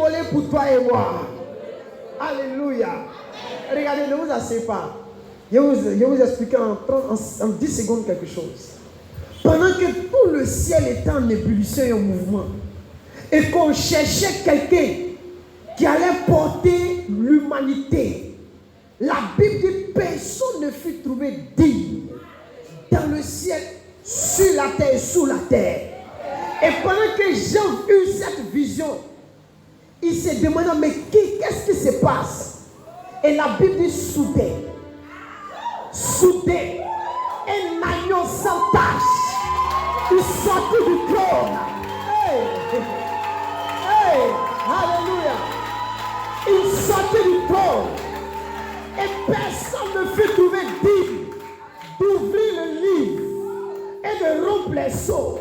immolé pour toi et moi. Alléluia. Regardez, ne vous asseyez pas. Je vais vous expliquer en 10 secondes quelque chose. Pendant que tout le ciel était en ébullition et en mouvement, et qu'on cherchait quelqu'un qui allait porter l'humanité, la Bible dit personne ne fut trouvé digne dans le ciel, sur la terre et sous la terre. Et pendant que Jean eut cette vision, il s'est demandé, mais qu'est-ce qui se passe? Et la Bible dit soudain, un agneau sans tache, il sortit du trône. Hey, alléluia. Il sortit du trône. Et personne ne fut trouvé digne d'ouvrir le livre et de rompre les sceaux.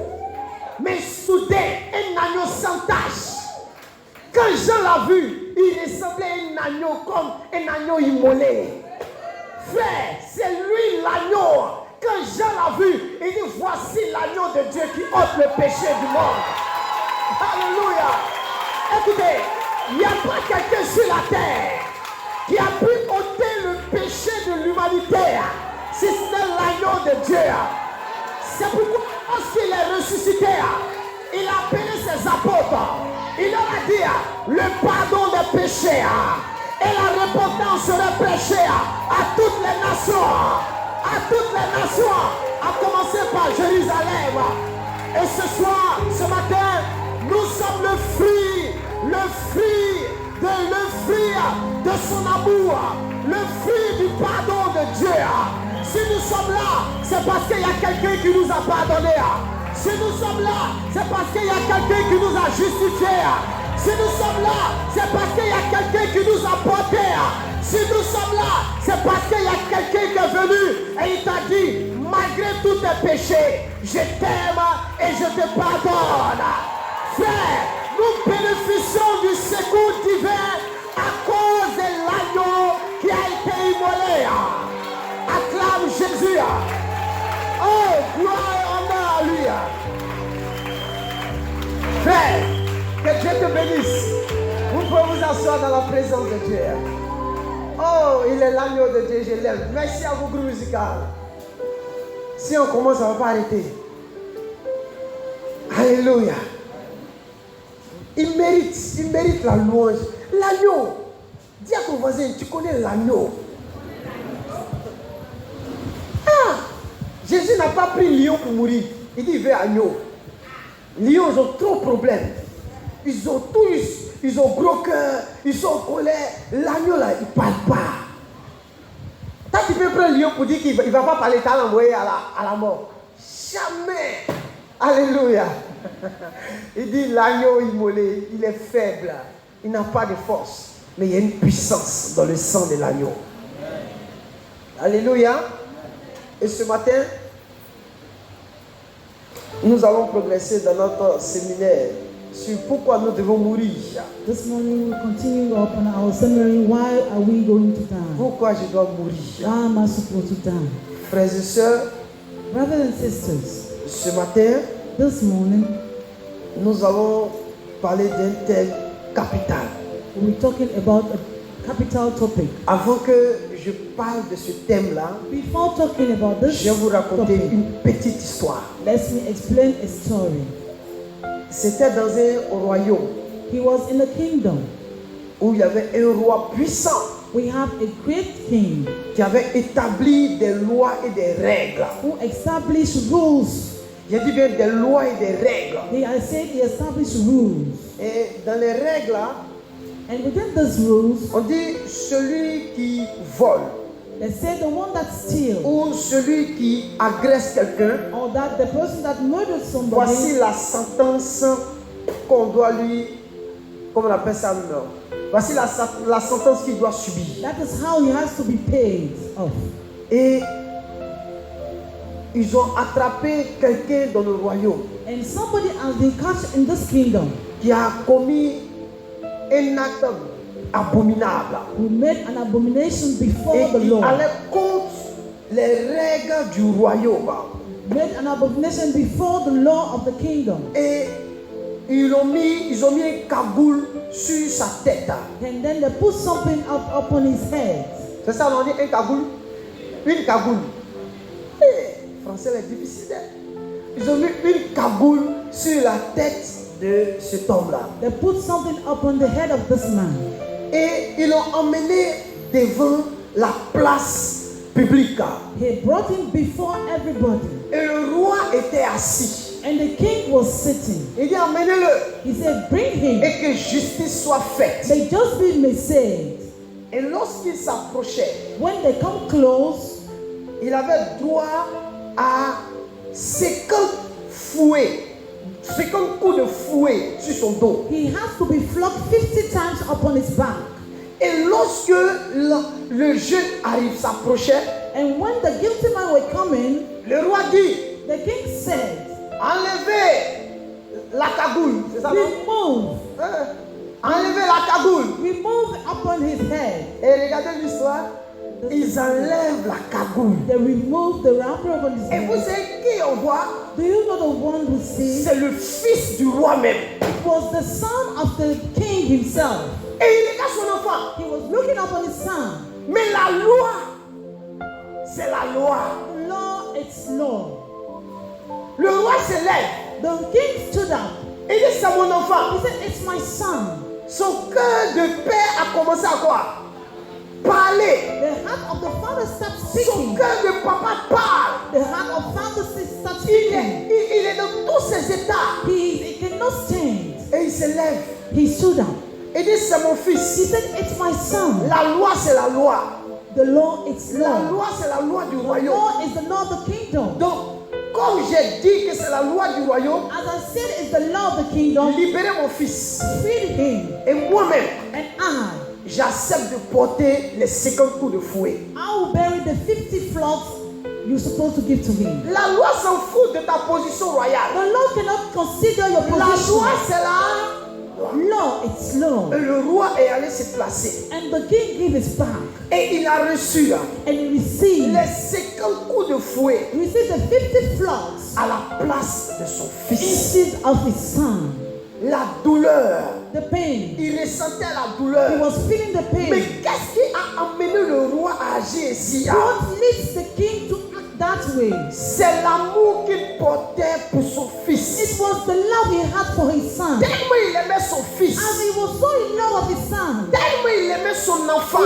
Mais soudain, un agneau sans tache. Quand Jean l'a vu, il ressemblait à un agneau comme un agneau immolé. Frère, c'est lui l'agneau. Quand Jean l'a vu, il dit voici l'agneau de Dieu qui ôte le péché du monde. Alléluia. Écoutez, il n'y a pas quelqu'un sur la terre qui a pu ôter le péché de l'humanité, si ce n'est l'agneau de Dieu. C'est pourquoi lorsqu'il est ressuscité, il a appelé ses apôtres. Il leur a dit le pardon des péchés et la repentance des péchés à toutes les nations. À toutes les nations, à commencer par Jérusalem. Et ce soir, ce matin, nous sommes le fruit de son amour, le fruit du pardon de Dieu. Si nous sommes là, c'est parce qu'il y a quelqu'un qui nous a pardonné. Si nous sommes là, c'est parce qu'il y a quelqu'un qui nous a justifié. Si nous sommes là, c'est parce qu'il y a quelqu'un qui nous a porté. Si nous sommes là, c'est parce qu'il y a quelqu'un qui est venu et il t'a dit, malgré tous tes péchés, je t'aime et je te pardonne. Frère, nous bénéficions du secours divin à cause de l'agneau qui a été immolé. Acclame Jésus. Oh, gloire et honneur à lui. Frère, que Dieu te bénisse. Vous pouvez vous asseoir dans la présence de Dieu. Oh, il est l'agneau de Dieu, je l'aime. Merci à vous, groupe musical. Si on commence, on ne va pas arrêter. Alléluia. Il mérite la louange. L'agneau. Dis à ton voisin, tu connais l'agneau. Ah, Jésus n'a pas pris lion pour mourir. Il dit, il veut agneau. Lions, ils ont trop de problèmes. Ils ont tous, ils ont gros cœur, ils sont en colère. L'agneau là, il ne parle pas. Toi, tu peux prendre un lion pour dire qu'il ne va pas parler, t'as l'envoyer à la mort. Jamais. Alléluia. Il dit l'agneau immolé, il est faible. Il n'a pas de force. Mais il y a une puissance dans le sang de l'agneau. Alléluia. Et ce matin, nous allons progresser dans notre séminaire sur pourquoi nous devons mourir. This morning we continue upon our seminary. Why are we going to die? Pourquoi je dois mourir? Why am I supposed to die? Frères et sœurs, Brothers and sisters, ce matin, this morning nous allons parler d'un thème capital. we're talking about a capital topic. Avant que je parle de ce thème-là, Before talking about this je vais vous raconter topic, une petite histoire. let me explain a story. C'était dans un royaume He was in a kingdom. où il y avait un roi puissant We have a great king qui avait établi des lois et des règles. who established rules. J'ai dit bien des lois et des règles. I said he established rules. Et dans les règles là, And within these rules, on dit celui qui vole they said the one that steals ou celui qui agresse quelqu'un, or that the person that murdered somebody, voici la sentence qu'on doit lui, comment on appelle ça maintenant? Voici la sentence qu'il doit subir. that is how he has to be paid off. Et ils ont attrapé quelqu'un dans le royaume And somebody has been caught in this kingdom qui a commis un acte abominable. who made an abomination before Et the il Lord. allait contre les règles du royaume. Made an abomination before the law of the kingdom. Et ils ont mis un cagoule sur sa tête. And then they put something up upon his head. C'est ça, on dit un cagoule. Une cagoule. Eh, français est difficile. Ils ont mis une cagoule sur la tête de cet homme-là. They put something upon the head of this man. Et ils l'ont emmené devant la place publique. He brought him before everybody. Et le roi était assis. And the king was sitting. Il dit emmenez-le. He said, bring him. Et que justice soit faite. May justice be saved. Et lorsqu'il s'approchait, When they come close, il avait droit à 50 fouets, 50 coups de fouet sur son dos. he has to be flogged 50 times upon his back. Et lorsque le jeune arrive, s'approchait, And when the guilty man were coming, le roi dit, the king said, enlevez la cagoule. C'est ça, non? remove, Enlevez la cagoule. remove upon his head. Et regardez l'histoire. Ils enlèvent la cagoule. They remove the wrapper upon his Et vous head. savez qui on voit? Do you know the one who sees? C'est le fils du roi même. It was the son of the king himself. Et il regarde son enfant. He was looking upon his son. Mais la loi, c'est la loi. Law, it's law. Le roi se lève. The king stood up. Il dit, c'est mon enfant. He said, it's my son. Son cœur de père a commencé à quoi? Parler. The heart of the father starts Son speaking. cœur de papa parle. The heart of father starts Il speaking. est dans tous ses états. He cannot stand. Et il se lève. He stood up. Il dit, c'est mon He fils. said, it's my son. La loi, c'est la loi. The law, it's La law. loi, c'est la loi du The royaume. law is the law of the kingdom. Donc, comme j'ai dit que c'est la loi du royaume, As I said, it's the law of the kingdom. libérez mon fils. Free him. Et moi-même, And I j'accepte de porter les 50 coups de fouet. will bury the 50 flogs you're supposed to give to him. La loi s'en fout de ta position royale. The law cannot consider your La position. loi, c'est la loi. Law, it's law. Et le roi est allé se placer. And the king gave his back. Et il a reçu là, And he received, les 50 coups de fouet received the 50 flogs à la place de son fils. instead of his son. La douleur. The pain. Il ressentait la He douleur. was feeling the Mais pain. qu'est-ce qui a amené le roi à agir ici? What leads the king to act that way? C'est l'amour qu'il portait pour son fils. It was the love he had for his son. Tellement il aimait son fils. As he was so in love with his son, Tellement il aimait son enfant.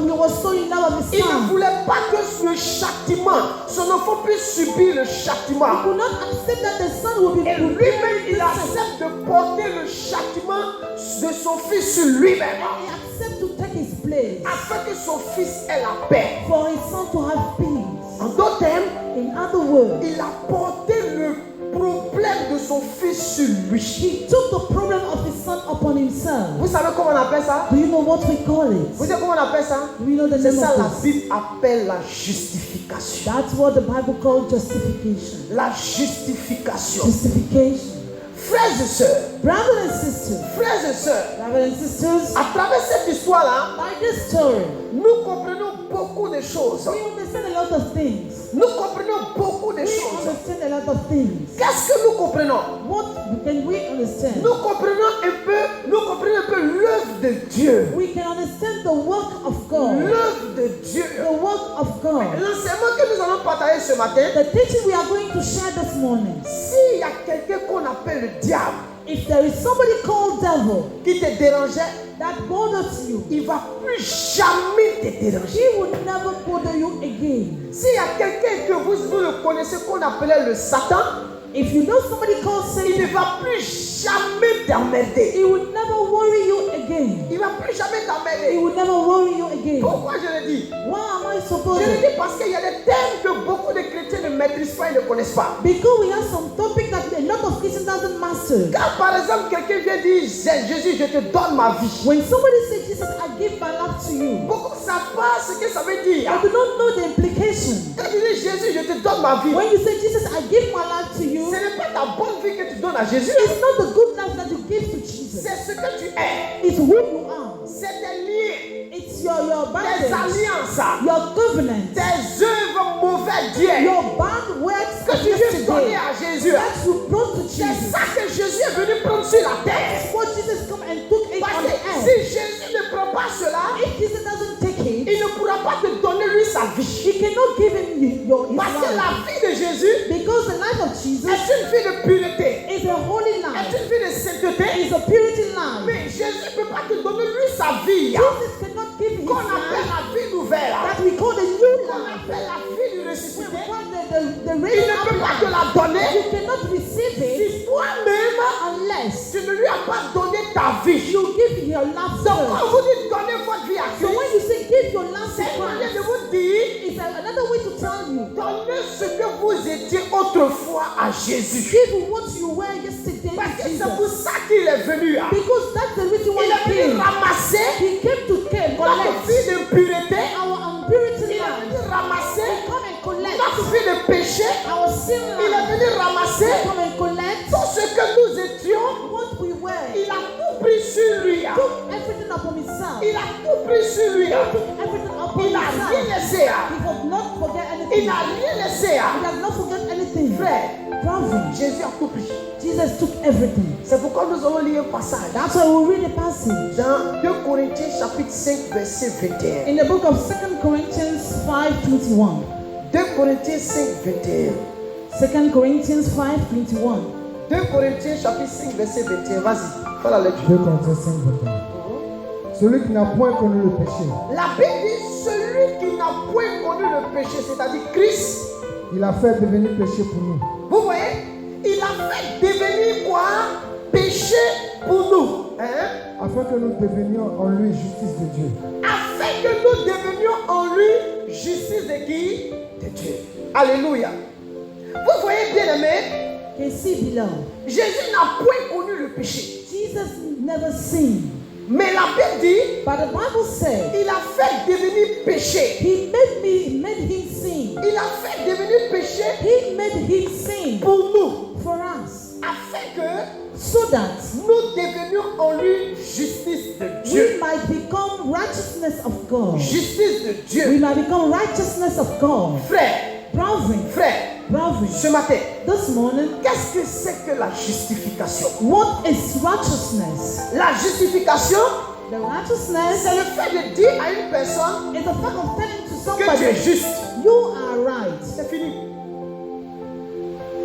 he was so in love with his Il ne son. voulait pas que le châtiment, son enfant puisse subir le He châtiment. could not accept that the son would be Et lui-même, il accepte de porter le châtiment de son fils sur lui-même. He accepts to take his place Afin que son fils ait la paix. for his son to have peace. En d'autres termes, In other words, il a porté le problème de son fils sur lui. he took the problem of his son upon himself. Vous savez comment on appelle ça? Do you know what we call Vous it? savez comment on appelle ça? Do we know the C'est name ça la of this? Bible appelle la justification. That's what the Bible calls justification. La justification. Justification. Frères et sœurs, Brothers and sisters, frères et sœurs, brothers and sisters, à travers cette histoire-là, by this story, nous comprenons beaucoup de choses. we understand a lot of things. Nous comprenons beaucoup de We choses. understand a lot of things. Qu'est-ce que nous comprenons? What can we understand? Nous comprenons un peu l'œuvre de Dieu. We can understand the work of God. L'œuvre de Dieu. The work of God. L'enseignement que nous allons partager ce matin, The teaching we are going to share this morning. s'il y a quelqu'un qu'on appelle le diable If there is somebody called devil qui te dérangeait, that bothers you, il ne va plus jamais te déranger. he will never bother you again. S'il y a quelqu'un que vous le connaissez qu'on appelait le Satan, If you know somebody called il ne Satan, va plus jamais t'emmerder. he will never worry you again. Il ne va plus jamais He t'emmerder. will never worry you again. Pourquoi je le dis? Why am I Je supposed le to? dis parce qu'il y a des thèmes que beaucoup de chrétiens ne maîtrisent pas et ne connaissent pas. Because we have some topic that a lot of Christians doesn't master. Quand par exemple quelqu'un vient dire Jésus, je te donne ma vie. When somebody says, Jesus, I give my life to you, Beaucoup ne savent pas ce que ça veut dire. I do not know the implication. Quand tu dis Jésus, je te donne ma vie, When you say, Jesus, I give my life to ce you, n'est pas ta bonne vie que tu donnes à Jésus. it's not the good life that you give to Jesus. C'est ce que tu es. It's who you are. C'est tes liens, It's your tes bondage, alliances, your covenant, tes œuvres mauvaises d'hier your bad works que of tu veux donner yesterday à Jésus. that you brought to C'est Jesus. ça que Jésus est venu prendre sur la terre. That's what Jesus come and took it Parce on que the earth. si n'as pas donné ta vie. You give your life to Donc quand Christ. vous dites donnez votre vie à So when Christ, you say give your life to c'est une manière Christ, de vous dire it's another way to tell you. donnez ce que vous étiez autrefois à Jésus. Give what you were yesterday Parce to que c'est pour Jesus. ça qu'il est venu. Because that's the reason why Il est he venu came. ramasser He came to notre collect vie d'impureté. our impurity Il est life. venu ramasser Come and collect notre vie de péché. our sin Il est life. venu ramasser Come and collect tout ce que nous étions. what we were. Il a tout pris sur lui. Took everything upon himself. Il a tout pris sur lui. Took everything upon Il n'a rien himself. laissé. He does not forget Il anything. n'a rien laissé. He does not forget anything. Frère, Brother, Jésus a tout pris. Jesus took everything. C'est pourquoi nous allons lire un passage That's why we read a passage dans 2 Corinthiens chapitre 5 verset 21. in the book of 2 Corinthians 5:21. 2 Corinthiens 5 21. 2 Corinthians 5:21. 2 Corinthiens chapitre 5 verset 21. Vas-y, fais la lecture. 2 Corinthiens 5, 21. Celui qui n'a point connu le péché, La Bible dit celui qui n'a point connu le péché, c'est-à-dire Christ, il a fait devenir péché pour nous. vous voyez, il a fait devenir quoi? Péché pour nous. Hein? Afin que nous devenions en lui justice de Dieu. Afin que nous devenions en lui justice de qui? De Dieu. Alléluia. Vous voyez bien aimé, Can see below. Jésus n'a point connu le péché. Jesus never sinned. Mais la Bible dit, But the Bible said il a fait devenir péché. he made him sin. Il a fait devenir péché He made him sin pour nous. for us. Afin que So that nous devenions en lui justice de we Dieu. might become righteousness of God. Justice de We Dieu. might become righteousness of God. Frère, Brethren, frère, brethren, ce matin, this morning, qu'est-ce que c'est que la justification? what is righteousness? La justification, The righteousness c'est le fait de dire à une personne is the fact of telling to que tu es somebody, juste. you are right. C'est fini.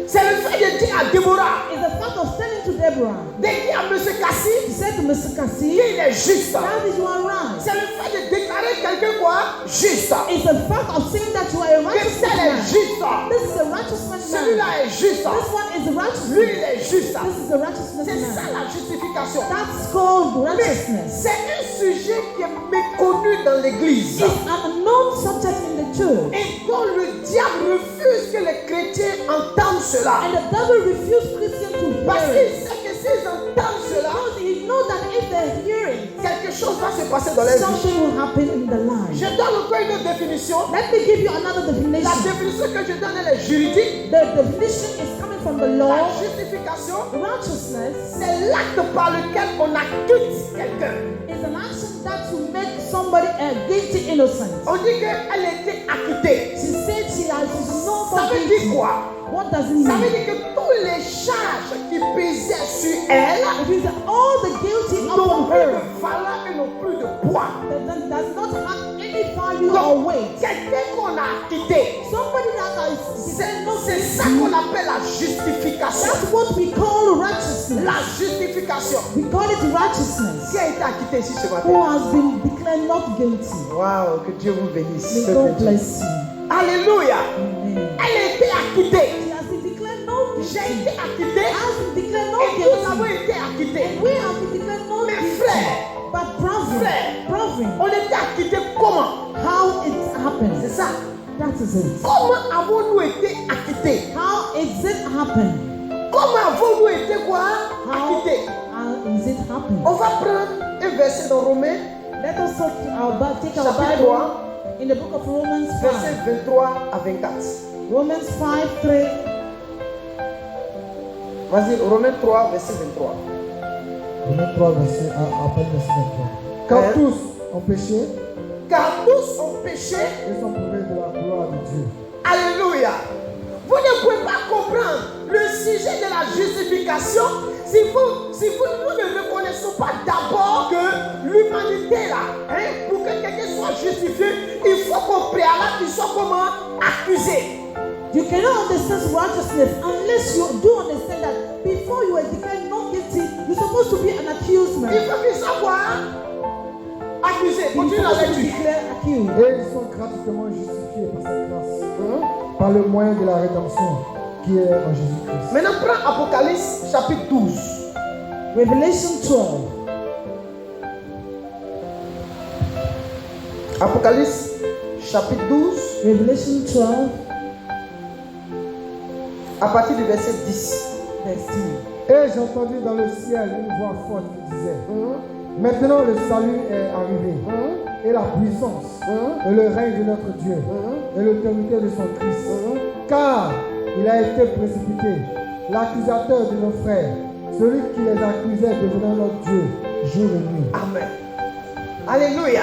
C'est le fait de dire à Déborah, It's the fact of telling to Deborah, de dire à M. he Cassie said to Mr. Cassie, qu'il est juste. that is you are right. C'est le fait de déclarer quelqu'un quoi? Juste. It's the fact of saying that you are a Que righteous tel est man. juste. This is a righteous man. Celui-là est juste. This one is a righteous Lui, man. il est juste. This is a righteousness C'est ça man. la justification. That's called Mais righteousness. c'est un sujet qui est méconnu dans l'église. It's an unknown subject in the church. Et dont le diable refuse que les chrétiens entendent cela. And the devil refused Christians to Parce hear qu'il it. sait que s'ils entendent cela, Because he knows that if they hear it, quelque chose va se passer dans leur vie. something will happen in the life. Je donne encore une autre définition. Let me give you another La definition. définition que je donne, elle est juridique. The definition is coming from the La law. justification, Righteousness c'est l'acte par lequel on acquitte quelqu'un. is an action that you make somebody a guilty innocent. On dit qu'elle était acquittée. She said she has no Ça veut dire quoi? What does it Ça veut mean? dire que tous les charges qui pesaient sur elle It means that all the guilty n'ont upon plus her de valeur et n'ont plus de poids. that does not have any value or Donc, weight. quelqu'un qu'on a acquitté, Somebody that is c'est ça qu'on appelle la justification. that's what we call righteousness. La justification. We call it righteousness. Qui a été acquitté ici ce Who matin? has been declared not guilty. Waouh, que Dieu vous bénisse. May God bless you. Alléluia. Amen. Elle a été acquittée. She has been declared not J'ai guilty. été acquitté Has been declared et not nous avons guilty. été acquittés. We have been declared not Mais guilty. frère, But brethren, on était acquittés comment? how it C'est happened? ça. That is it. Comment avons-nous été acquittés? How is it happen? Comment avons-nous été quoi? How Acquittés. is it happen? On va prendre un verset dans Romains, Let us take our chapitre Bible 3, in the book of Romans verset 5. 23 à 24. Romans 5:3. Vas-y, Romains 3, verset 23. Romains 3, verset, à peine verset 23. Car Hein? tous ont péché Car tous ont péché. et sont privés de la gloire de Dieu. Alléluia. Vous ne pouvez pas comprendre le sujet de la justification si nous ne reconnaissons pas d'abord que l'humanité là, hein, pour que quelqu'un soit justifié, il faut qu'au préalable il soit comment accusé. You cannot understand righteousness unless you do understand that before you are declared not guilty, you're supposed to be an accused man. Il faut qu'il soit quoi? Accusé. You're Continue la supposed to be lecture. declared accused. Et ils sont gratuitement justifiés par sa grâce, par le moyen de la rédemption qui est en Jésus-Christ. Maintenant prends Apocalypse chapitre 12. Revelation 12. Apocalypse chapitre 12, Revelation 12, à partir du verset 10. verse 10. Et j'ai entendu dans le ciel une voix forte qui disait, maintenant le salut est arrivé, et la puissance, et le règne de notre Dieu, et l'autorité de son Christ. Car il a été précipité, l'accusateur de nos frères, celui qui les accusait devenant notre Dieu, jour et nuit. Amen. Alléluia.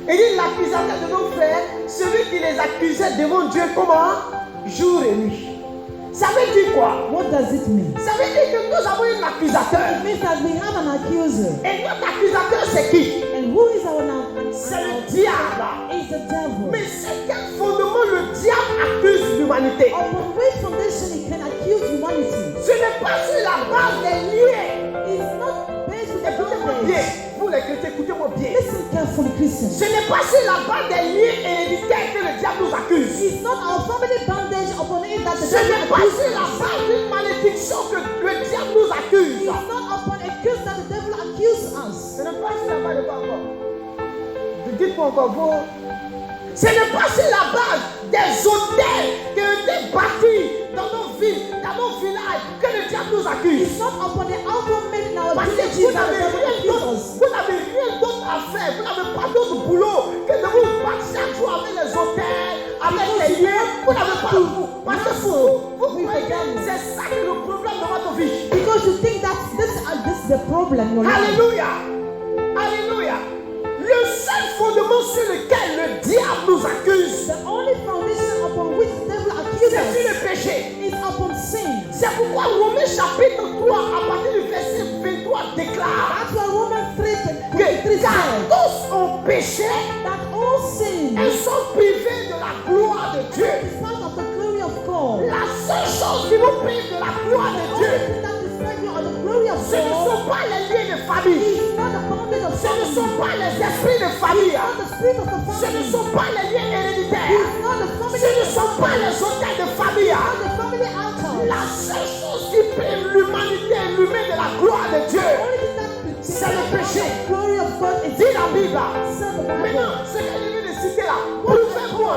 Il dit l'accusateur de nos frères, celui qui les accusait devant Dieu, comment? Jour et nuit. Ça veut dire quoi? What does it mean? Ça veut dire que nous avons un accusateur. It means that we have an accuser. Et notre accusateur, c'est qui? And who is our C'est le accuser? diable. It's the devil. Mais c'est quel fondement le diable accuse l'humanité? Upon which foundation he can accuse humanity? Ce n'est pas sur la base des liens. It's not based on the Écoutez-moi bien. bondage. Vous les chrétiens, écoutez-moi bien. Listen carefully, Christians. Ce n'est pas sur la base des liens héréditaires que le diable nous accuse. It's not our family bondage upon it that the Ce n'est devil pas accuses sur la us. base d'une malédiction que le diable nous accuse. It's not upon a case that the devil accuses us. Ce n'est pas sur la base de quoi encore? Dites-moi encore, vous. Ce n'est pas sur la base des hôtels qui ont été bâtis dans nos villes, dans nos villages, que le diable nous accuse. It's not upon the outward men in our Parce que villages vous that the n'avez devil rien accuses d'autre, us. vous n'avez rien d'autre à faire, vous n'avez pas d'autre boulot que de vous battre chaque jour avec les hôtels, avec les liens. Vous n'avez pas vous. Parce que vous croyez que c'est ça qui est le problème de votre vie. Because you think that this is the problem. in your life. Alléluia. Alléluia. Le seul fondement sur lequel le diable nous accuse, The only foundation upon which the devil accuses c'est sur us le péché. is upon sin. C'est pourquoi Romains chapitre 3, à partir du verset 23, déclare That's why Romans 3 que car says tous ont péché that all sin et sont privés de la gloire de Dieu. is part of the glory of God. La seule chose qui vous prive de la gloire de The Dieu, only thing that distracts you of the glory of ce ne God sont pas les liens de famille, is not the bondage of ce ne family. sont pas les esprits de famille, Not the spirit of the ce ne family. sont pas les liens héréditaires, It's not the family. ce ne sont pas les hôtels de famille. Not the family altar. La seule chose qui prive l'humanité et l'humain de la gloire de Dieu, The only thing that c'est le péché. the glory of God is Dit la Bible. Said the Bible. Maintenant, ce que je viens de citer là, prouvez-moi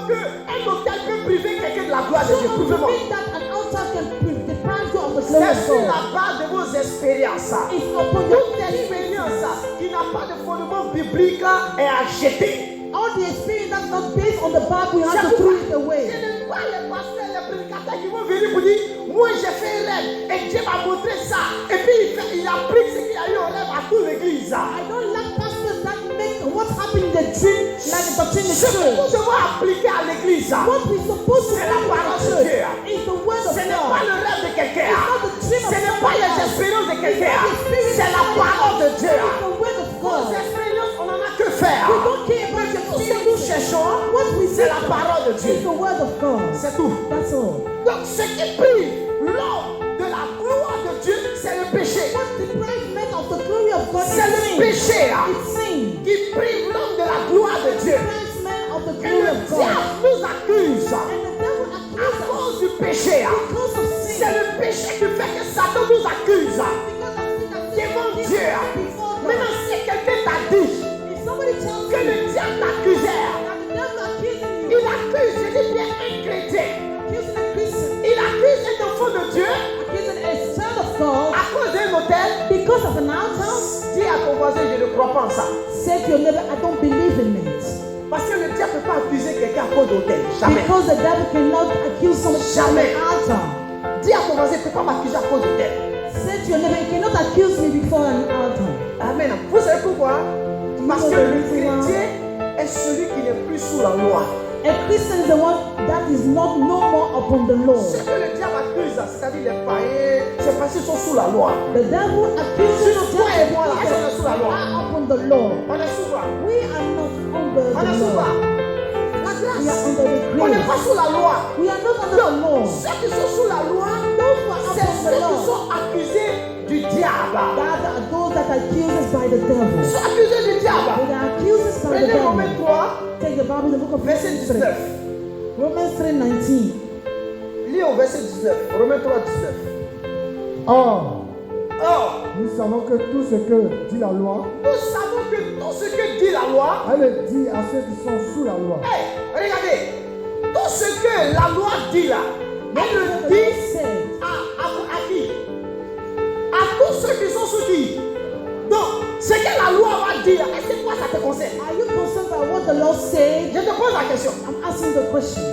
qu'un hôtel peut priver quelqu'un de la gloire de So Dieu. you Prouvez-moi. think that an altar can deprive you of the glory C'est of sur God? la base de vos expériences. It's upon your Toute expérience qui n'a pas de fondement biblique est à jeter. all the experience that's not based on the Bible, you have C'est to throw pourquoi it away. je ne vois les pasteurs, les prédicateurs qui vont venir pour dire moi j'ai fait un rêve et Dieu m'a montré ça. Et puis il applique ce qu'il a eu au rêve à toute l'église. I don't like pastors that make what happened in the dream like the doctrine in the Ce que nous church. devons appliquer à l'église, What we're supposed to c'est do la in parole the de church Dieu. is the word of Ce n'est pas God. le rêve de quelqu'un. It's not the dream of Ce n'est pas someone les else. expériences de quelqu'un. It's not the spirit C'est la of parole de someone Dieu. else. It's the word of Vos God. expériences, on n'en a que faire. We don't care about your Tout ce que nous experiences. cherchons, What we c'est seek la parole de is Dieu. the word of God. C'est tout. That's all. Donc ce qui prive l'homme de la gloire de Dieu, c'est le péché. What deprives men of the glory of God C'est le is sin. péché It's sin. qui prive l'homme de la gloire de Dieu. Deprives men of the Et glory le of God. diable nous accuse And the devil à accuses us cause du péché. because of sin. C'est le péché qui fait que Satan nous accuse Because of sin that devant sin Dieu. before God. Maintenant, si quelqu'un t'a dit If somebody tells que you le diable t'accusait, that the devil accusing you, il accuse, je dis bien un chrétien, accusing a Christian, il accuse un enfant de Dieu accusing a child of God à cause d'un hôtel, because of an altar, dis à ton voisin, je ne crois pas en ça. say to your neighbor, I don't believe in it. Parce que le diable ne peut pas accuser quelqu'un à cause d'hôtel. Jamais. Because the devil cannot accuse somebody from Jamais. an altar. Dis à ton voisin, tu ne peux pas m'accuser à cause d'hôtel. Say to your neighbor, you cannot accuse me before an altar. Amen. Vous savez pourquoi? Parce que le chrétien est celui qui n'est plus sous la loi. A Christian is the one that is not no more upon the law. Ce que le diable accuse, c'est-à-dire les païens, c'est parce qu'ils sont sous la loi. The devil accuses Sinon, toi et moi, là, us on est sous la loi. are upon the law. On est sous quoi? We are not under On est the sous law. quoi? La We are grâce. under the On n'est grace. pas sous la loi. We are not under the law. Ceux qui sont sous la loi, Those who are c'est upon ceux the qui law, sont accusés du diable. that are those that are accused by the Ils devil. sont accusés du diable. They are accused by the Prenez Romains devil. 3, Take the Bible, the book of verset 19. Romans 3:19. Lis au verset 19. Romains 3, 19. Or, Or, nous savons que tout ce que dit la loi, nous savons que tout ce que dit la loi, elle le dit à ceux qui sont sous la loi. hey, regardez, tout ce que la loi dit là, elle le dit à qui? À tous ceux qui sont sous qui? Donc, ce que la loi va dire, est-ce que toi ça te concerne? Are you concerned by what the Lord said? Je te pose la question. I'm asking the question.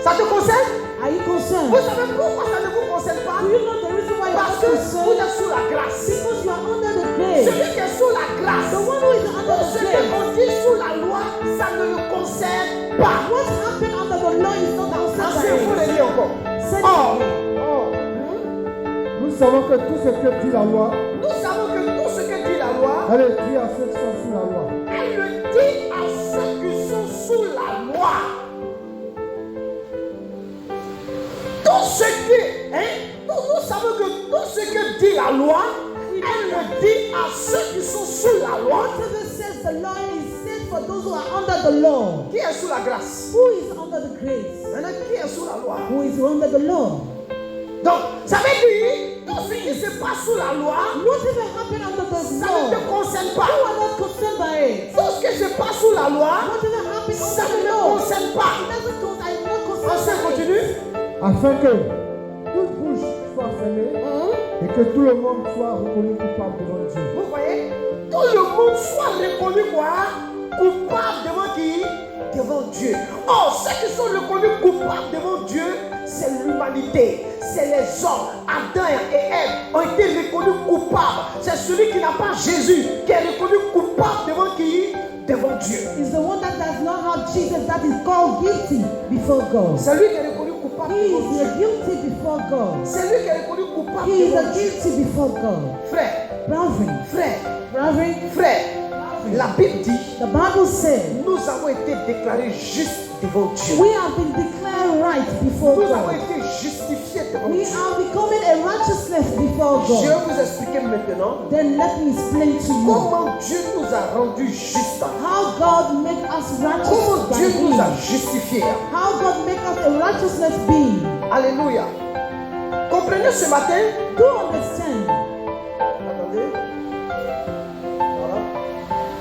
Ça te concerne? Are you concerned? Vous savez pourquoi ça ne vous concerne pas? Do you know the reason why you're Parce not que vous concerned? êtes sous la grâce. Because you are under the grace. Celui qui est sous la grâce, The one who is under tout the ce grace. qu'on dit sous la loi, ça ne le concerne pas. What happened under the law is not concerned Assez, vous by le it. lire encore. Say it Or, again. Nous savons que tout ce que dit la loi, nous savons que tout ce que dit la loi, elle le dit à ceux qui sont sous la loi. elle le dit à ceux qui sont sous la loi. Tout ce qui, nous savons que tout ce que dit la loi, elle le dit à ceux qui sont sous la loi. Whatever says the law is said for those who are under the law. Qui est sous la grâce? Who is under the grace? Maintenant, qui est sous la loi? Who is under the law? Donc, ça veut dire, tout ce qui se passe sous la loi, Whatever happened under the ça ne te law, concerne you pas. are not concerned by it. Tout ce qui se passe sous la loi, Whatever happened ça under ne the me law, concerne pas. it doesn't concern. I'm not On concerned se by it. continue. Afin que toute bouche soit fermée et que tout le monde soit reconnu coupable devant Dieu. Vous voyez, tout le monde soit reconnu quoi? Coupable devant qui? Devant Dieu. Or, ceux qui sont reconnus coupables devant Dieu, c'est l'humanité, c'est les hommes. Adam et Ève ont été reconnus coupables. C'est celui qui n'a pas Jésus qui est reconnu coupable devant qui? Devant Dieu. Is the one that does not have Jesus that is called guilty before God. C'est lui qui est reconnu coupable He devant Dieu. is guilty before God. C'est lui qui est reconnu coupable He is devant Dieu. guilty before God. Frère, Brethren, frère, brethren, frère, la Bible dit, the Bible said nous avons été déclarés justes devant Dieu. we have been declared right before Nous avons God. été justifiés devant We Dieu. are becoming a righteousness before Je vais God. vous expliquer maintenant Then let me explain to you comment Dieu nous a rendus justes. how God make us righteous Comment by Dieu nous a Him. justifiés. How God make us a righteousness being. Alléluia. Comprenez ce matin. Do understand? Attendez. Voilà.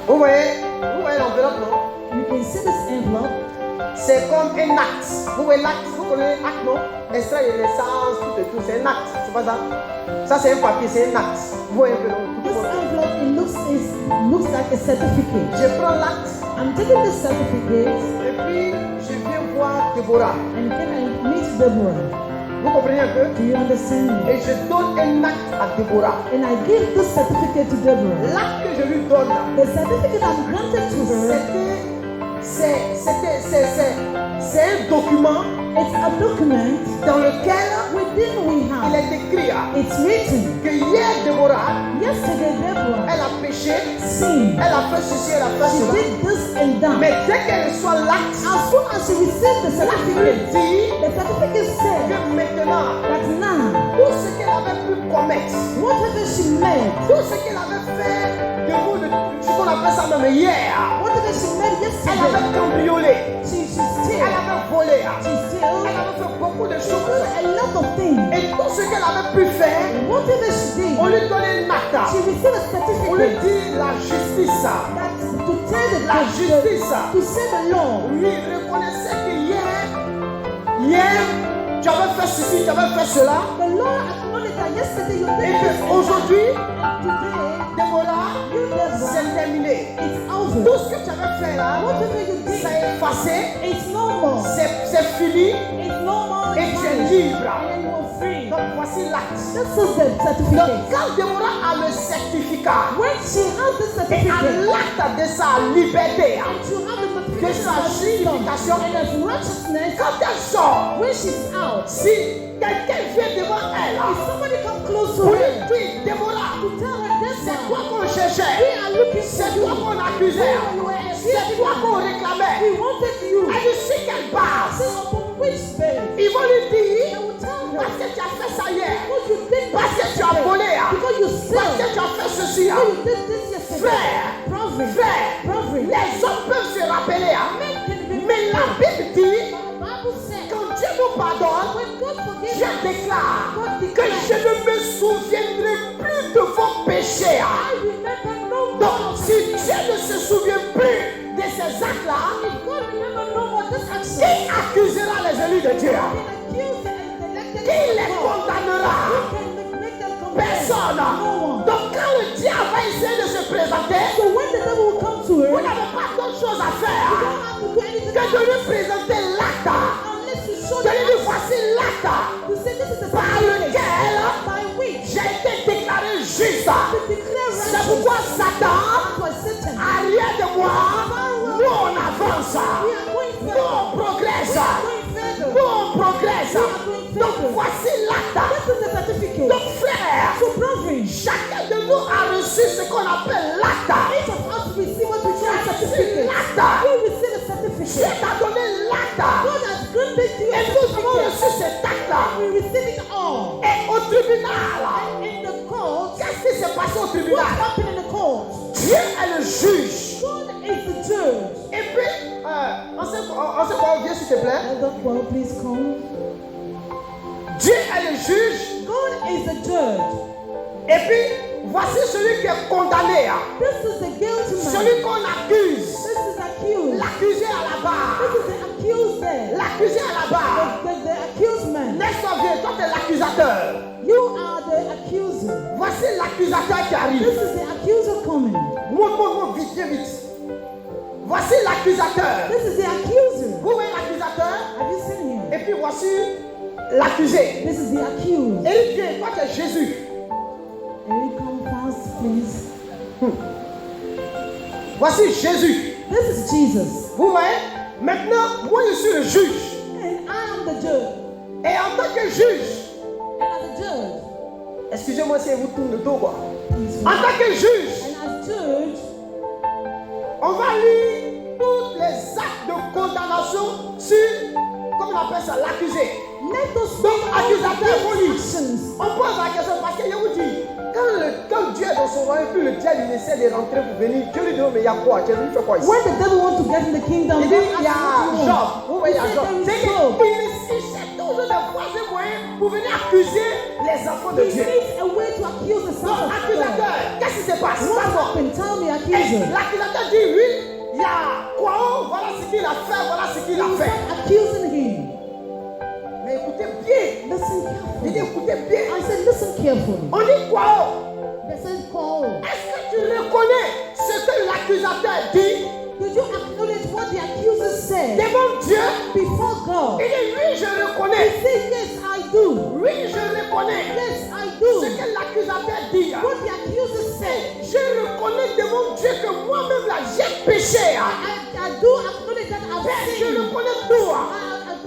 Vous voyez l'enveloppe, non? You can see this envelope. C'est comme un acte. Vous voyez l'acte, vous connaissez l'acte, non? Extrait de naissance, tout et tout, c'est un acte. C'est pas ça? Ça, c'est un papier, c'est un acte. Vous voyez que non? This envelope it looks like a certificate. Je prends l'acte I'm taking this certificate et puis je viens voir Déborah. and then I meet Deborah. Vous comprenez un peu? Do you understand me? Et je donne un acte à Déborah. And I give this certificate to Deborah. L'acte que je lui donne, The certificate I'm granted to her, c'est un document it's a document dans lequel within we il have. est écrit It's written. que hier Déborah, Yesterday Deborah elle a péché, sinned. elle a fait ceci, elle a fait She cela. did this and that. Mais dès qu'elle reçoit l'acte, As soon as she received the lui certificate, dit the certificate said que maintenant, that now, tout ce qu'elle avait pu commettre, whatever she made, tout ce qu'elle avait fait de vous, ce qu'on appelle ça même hier, whatever she made elle yesterday, avait cambriolé, she elle still, avait volé, she elle still, avait fait beaucoup de she choses. did a lot of things. Et tout ce qu'elle avait pu faire, Whatever she did, on lui donnait un acte. she received a On lui certificate dit la justice. that to tell La justice. to say the law. Oui, reconnaissait que hier, tu avais fait ceci, tu avais fait cela. The law acknowledged that yesterday you Et did this. qu'aujourd'hui, And today, Déborah, you Deborah, c'est terminé. it's over. Tout ce que tu avais fait là, Whatever you did, c'est effacé, it's no more. c'est fini It's no more. et It's tu es fine. libre. And you are free. Donc voici l'acte. This is the Donc certificate. quand Déborah a le certificat When she has the et a certificate, l'acte de sa liberté, and you have the de notification sa of freedom justification, and of righteousness, quand elle sort, when she's out, si quelqu'un vient devant elle, if somebody come close to pour lui her dire, Déborah, to tell her this c'est one, toi qu'on we cherchait, are looking c'est for you. toi qu'on accusait, c'est toi qu'on réclamait. We wanted you. Elle dit, sur quelle base? Say upon which base? Ils vont lui They dire, will tell her. parce que tu as fait ça hier, Because you did parce que this tu as yesterday. volé, Because you parce que sinned. tu as fait ceci. Because you did this yesterday. Frère, Prophet. frère, Prophet. les hommes peuvent se rappeler, Men can remember. mais la Bible dit, The Bible said, quand Dieu nous pardonne, when God forgives je us, déclare God que declares je ne me souviendrai péché. I remember no more. Donc, si Dieu ne se souvient plus de ces actes-là, If God remember no more this action, qui accusera les élus de Dieu? can accuse the elected Qui les of God. condamnera? Who can make them condemn? Personne. No one. Donc, quand le diable va essayer de se présenter, So when the devil will come to vous her, n'avez pas d'autre chose à you faire don't have to do anything que de else lui présenter l'acte. unless you show De lui them dire voici l'acte to say this is the par certificate lequel by which j'ai été déclaré juste. to declare C'est righteous. pourquoi Satan, That's why Satan, arrière de moi, nous on avance, we are going nous further. on progresse, We are going further. nous on progresse. Donc voici l'acte. This is the certificate. Donc frère, So brethren, chacun de nous a reçu ce qu'on appelle l'acte. each of us receive what we call a C'est certificate. l'acte. We receive a Dieu certificate. t'a donné l'acte. God has granted you a Et nous avons certificate. reçu cet acte. We receive it all. Et au tribunal, In the court, qu'est-ce qui s'est passé au what tribunal? happened in the court? Dieu est le juge. God is the judge. Et puis, on sait quoi, viens s'il te plaît. Elder Paul, please come. Dieu est le juge. God is the judge. Et puis, voici celui qui est condamné. This is the guilty man. Celui qu'on accuse. This is accused. L'accusé à la barre. This is the accused there. L'accusé à la barre. The accused man. N'est-ce pas bien? Toi, tu es l'accusateur. You are the accuser. Voici l'accusateur qui This arrive. is the accuser coming. Monte, vite, viens vite. Voici l'accusateur. This is the accuser. Vous voyez l'accusateur? Have you seen him? Et puis voici l'accusé. This is the accused. Et il vient, toi tu es Jésus. Eric, come fast, please. Voici Jésus. This is Jesus. Vous voyez? Maintenant, moi je suis le juge. And I am the judge. Et en tant que juge, And as a judge, excusez-moi si vous tourne le dos quoi. please, En tant que juge, and as judge, on va lire tous les actes de condamnation sur, comment on appelle ça, l'accusé. let us Donc, read all accusateur, the police. actions. On pose la question parce que je vous dis, quand Dieu est dans son royaume, puis le diable il essaie de rentrer pour venir, Dieu lui dit, mais il y a quoi? Dieu lui fait quoi ici? When the devil wants to get in the kingdom, Il God dit, il y a asks what you Job. want. Vous voyez, il y a He Job. said, C'est there is Job. qu'il essaie toujours de voir des moyens pour venir accuser les enfants de He Dieu. needs a way to accuse the Donc, sons of God. accusateur, qu'est-ce qui se passe? What D'abord, happened? Tell me, et accuser. l'accusateur dit, oui, il y a quoi? Voilà ce qu'il a fait, voilà ce qu'il He a fait. start accusing him. Mais écoutez bien. Listen Il dit, carefully. écoutez bien. I said, listen carefully. On dit quoi? They said, Paul, Est-ce que tu reconnais ce que l'accusateur dit did you acknowledge what the accuser said devant Dieu? before God? Il dit, oui, je He reconnais. said, yes, I do. Oui, je reconnais. Yes, I Ce do. que l'accusateur dit. What the accuser said, Je reconnais devant Dieu que moi-même là, j'ai péché. I do acknowledge that I've Je sinned. reconnais tout.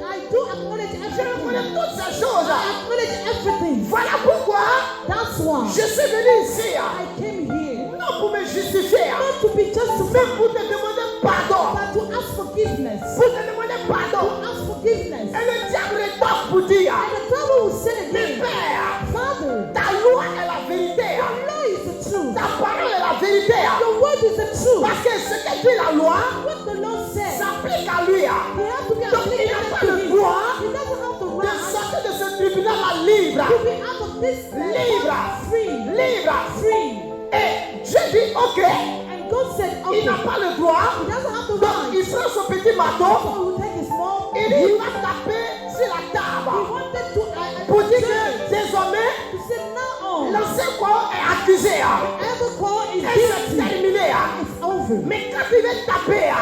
I do acknowledge Je reconnais everything. toutes ces choses. I acknowledge everything. Voilà pourquoi That's why je suis venu ici. I came here. Non pour me justifier, Not to be mais justified, pour te demander pardon. but to ask forgiveness. Pour te demander To pardon. ask forgiveness. Et le diable rétorque pour dire, And the devil will say mais again, Père, Father, ta loi est la vérité. your law is the truth. Ta parole est la vérité. Your word is the truth. Parce que ce que dit la loi What the Lord said, s'applique à lui. he has to be Donc il n'a pas applicated le to him. droit He doesn't have the de right sortir de ce tribunal libre. to be out of this Libre. free. Libre. Free. Et Dieu dit, ok, And God said, il okay. n'a pas le droit. He doesn't have the Donc right. il prend son petit marteau. So he will take his small. Il dit, il va taper sur la He table. wanted to Pour dire que désormais, to say now on. l'ancien corps est accusé. Every call is Et c'est guilty. terminé. It's over. Mais quand il veut taper,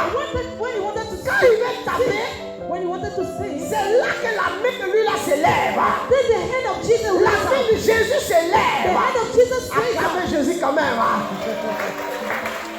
When he wanted to quand say, il veut taper, when he wanted to say, c'est là que la main de lui là s'élève. then the hand of Jesus La rose main up. de Jésus The s'élève. hand of Jesus raised up. Acclamez Jésus quand même.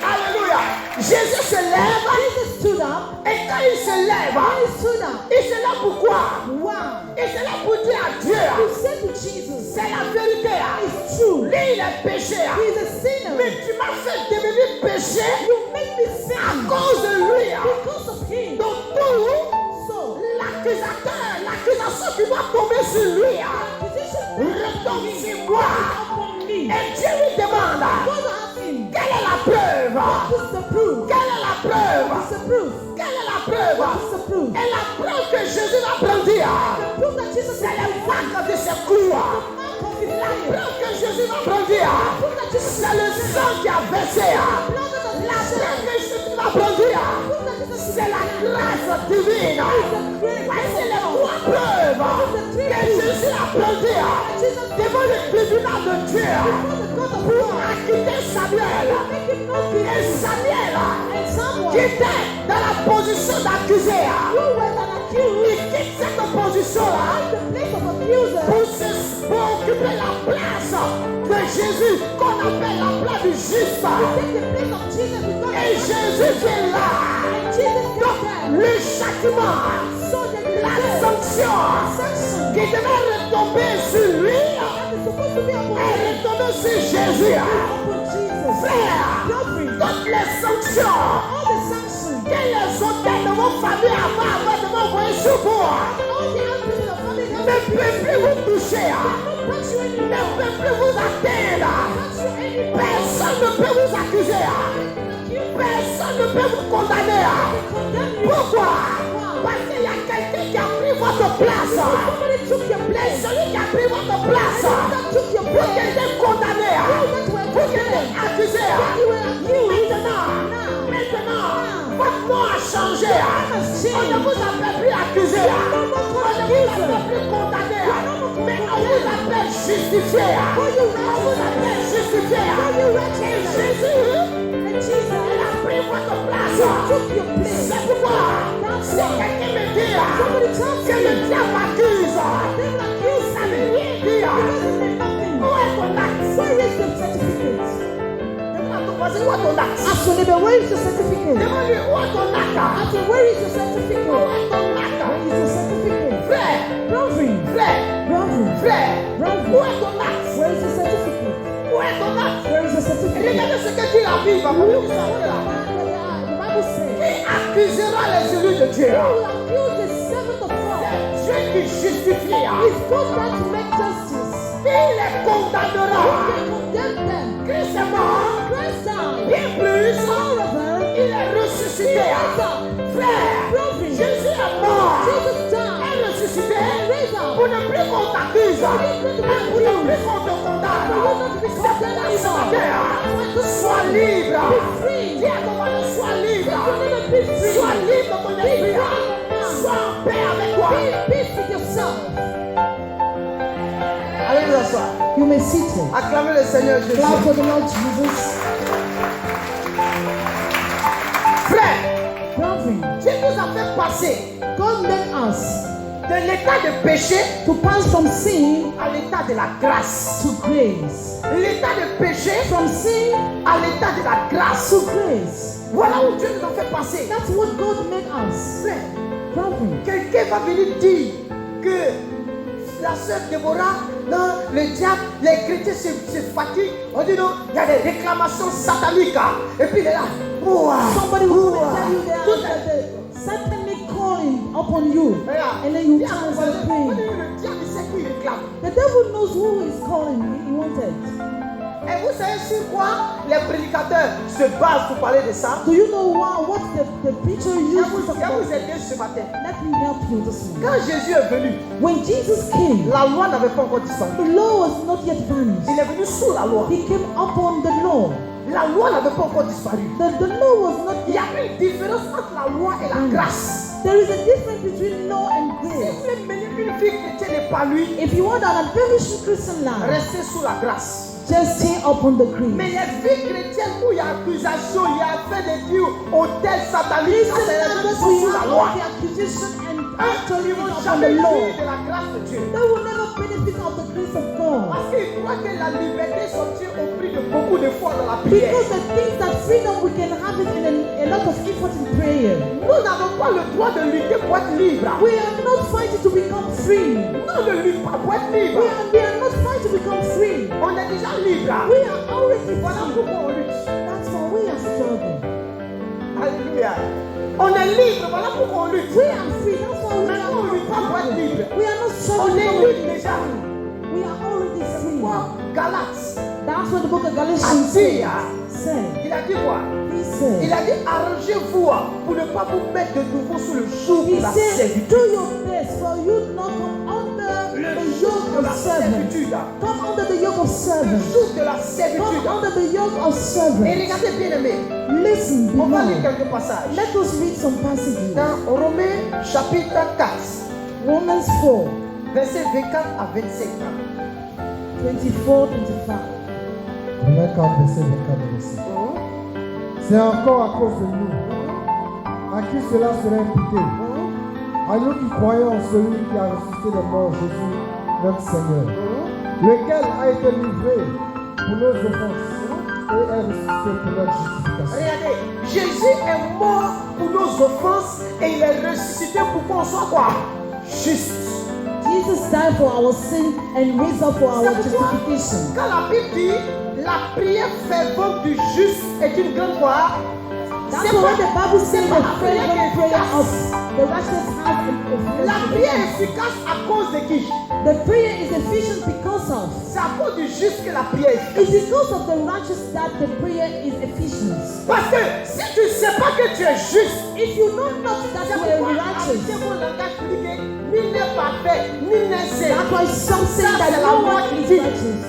Alléluia. Jésus se lève. Jesus stood up. Et quand il se lève, When he stood up, il se lève pourquoi? wow. Il se lève pour dire à He Dieu, said to Jesus, c'est la vérité. it's true. Lui, il est péché. He is a sinner. Mais tu m'as fait devenir péché You make me à sin cause de lui. because of him. Donc tout, So, l'accusation qui doit tomber sur lui, accusation retombe sur moi. upon me. Et Dieu lui demande, God asked him, quelle est la preuve? what is the proof? Quelle est la preuve? What's the proof? Quelle est la preuve? What's the proof? Et la preuve que Jésus l'a prendu, The proof that Jesus c'est said, les marques de ses clous. mark of his La preuve que Jésus va produire, c'est le sang qui a versé. La preuve que Jésus va produire, c'est la grâce divine. Voici les trois preuves que Jésus a produit devant le tribunal de Dieu pour acquitter Samuel. Et Samuel, qui était dans la position d'accusé, il quitte cette position-là pour occuper la place de Jésus, qu'on appelle la place du juste. Et Jésus vient là. Donc, le châtiment, la sanction qui devait retomber sur lui, est retombée sur Jésus. Frère, toutes les sanctions que les hôtels de vos familles avant de m'envoyer sur vous ne peuvent plus vous toucher, ne peuvent plus vous atteindre. Personne ne peut vous accuser. Personne ne peut vous condamner. Pourquoi? Parce qu'il y a quelqu'un qui a pris votre place. Et celui qui a pris votre place, vous qui êtes condamné, vous qui êtes accusé, maintenant, votre nom a changé. On ne vous appelle plus accusé, on ne vous appelle plus condamné, mais on vous appelle justifié. On vous appelle justifié. Et Jésus, il a pris votre place. C'est pourquoi, si quelqu'un me dit que le diable m'accuse, ça ne veut rien dire. Où est ton acte? Demande à ton voisin, où est ton acte? Ask your neighbor, where is your certificate? Demande-lui, où est ton acte? Ask him, where is your certificate? Où est ton acte? Where is your certificate? Frère, Brethren, frère, brethren, frère, brethren, où est ton acte? where is your certificate? Où est ton acte? Where is your certificate? Regardez ce que dit la Bible. The Bible says, Qui accusera les élus de Dieu? who will accuse the servant of God? Dieu qui justifie. It's God that to make justice. Qui les condamnera? Who can condemn them? Christ est mort. Christ died. Bien plus, Moreover, il est ressuscité. Frère, Jésus est mort. Jesus died. Et ressuscité. Raise up. Pour ne plus qu'on t'accuse. Pour ne plus qu'on te condamne. C'est pourquoi ce matin, sois libre. Dis à ton voisin, sois libre. Sois libre de ton esprit. Sois en paix avec toi. Be at peace with yourself. Allez vous asseoir. You may sit here. Acclamez le Seigneur Jésus. Clap for the Lord Jesus. Frère, Brethren, Dieu nous a fait passer God made us de l'état de péché to pass from sin à l'état de la grâce. to grace. L'état de péché From sin à l'état de la grâce. to grace. Voilà où Dieu nous a fait passer. That's what God made us. Frère, Brethren, quelqu'un va venir dire que la sœur Déborah, non, le diable, les chrétiens se fatiguent. On dit non, il y a des réclamations sataniques. Et puis il est là. somebody will come and tell you that the satanic calling upon you. And then you Le cancel the pain. diable, il sait qui il réclame. The devil knows who is calling he wanted. Et vous savez sur quoi les prédicateurs se basent pour parler de ça? Do you know what the preacher Je used to vous talk about? aider ce matin. Let me help you this morning. Quand Jésus est venu, When Jesus came, la loi n'avait pas encore disparu. the law was not yet vanished. Il est venu sous la loi. He came upon the law. La loi n'avait pas encore disparu. The law was not Il y yet. a une différence entre la loi et la grâce. There is a difference between law and Si grace. vous voulez mener une vie chrétienne épanouie, If you want an ambitious Christian life, restez sous la grâce. just stay upon the Mais grace. les vies chrétiennes où il y a accusation, il y a fait des dieux, hôtel satanique, ça Listen c'est les now, gens that qui sont we sous la have loi. all the accusation and Eux, actually ils ne vont upon jamais the law. jouir de la grâce de Dieu. They will never benefit of the grace of God. Parce qu'ils croient que la liberté s'obtient au prix de beaucoup de fois dans la prière. Because they think that freedom we can have it in a lot of effort in prayer. Nous n'avons pas le droit de lutter pour être libre. We are not fighting to become free. Non, ne lutte pas pour être libre. We are not fighting to become free. On est déjà libre. We are already Voilà free. pourquoi on lutte. That's why we are struggling. Alléluia. On est libre, voilà pourquoi on lutte. We are free. That's why we are Maintenant, on lutte pas pour être libre. We are not On struggling. est for libre it. déjà. We are already free. Pourquoi Galates That's what the book of a Galatians dit, said. il a dit quoi? He Il said, a dit arrangez-vous pour ne pas vous mettre de nouveau sous le joug he de la said, servitude. do your best for you not come under the yoke de la of servant. servitude. Come under the yoke of servant. Joug de la Come servitude. under the yoke of Et servant. regardez bien aimé, Listen, on va lire beloved. quelques passages. Let us read some passages. Dans Romains chapitre 4, Romans 4, versets 24 à 25. 24, 25. Romains 4, verset 24 et 25. C'est encore à cause de nous. À qui cela serait imputé? À nous qui croyons en celui qui a ressuscité les morts, Jésus, notre Seigneur, lequel a été livré pour nos offenses et est ressuscité pour notre justification. Regardez, Jésus est mort pour nos offenses et il est ressuscité pour qu'on soit quoi? Juste. Jesus died for our sin and raised up for our C'est pourquoi, justification. quand la Bible dit la prière fervente du juste est une grande quoi? That's C'est why pas- the Bible says c'est the pas la prière qui fervent est prayer efficace. of the righteous has La prière est efficace à cause de qui? The prayer is efficient because of. C'est à cause du juste que la prière est efficace. It's because of the righteous that the prayer is efficient. Parce que si tu ne sais pas que tu es juste, If you know not that c'est you are pourquoi righteous, c'est mon langage dit que nul n'est parfait, nul n'est saint. that's why some say Ça, that c'est la no loi one qui is dit. righteous.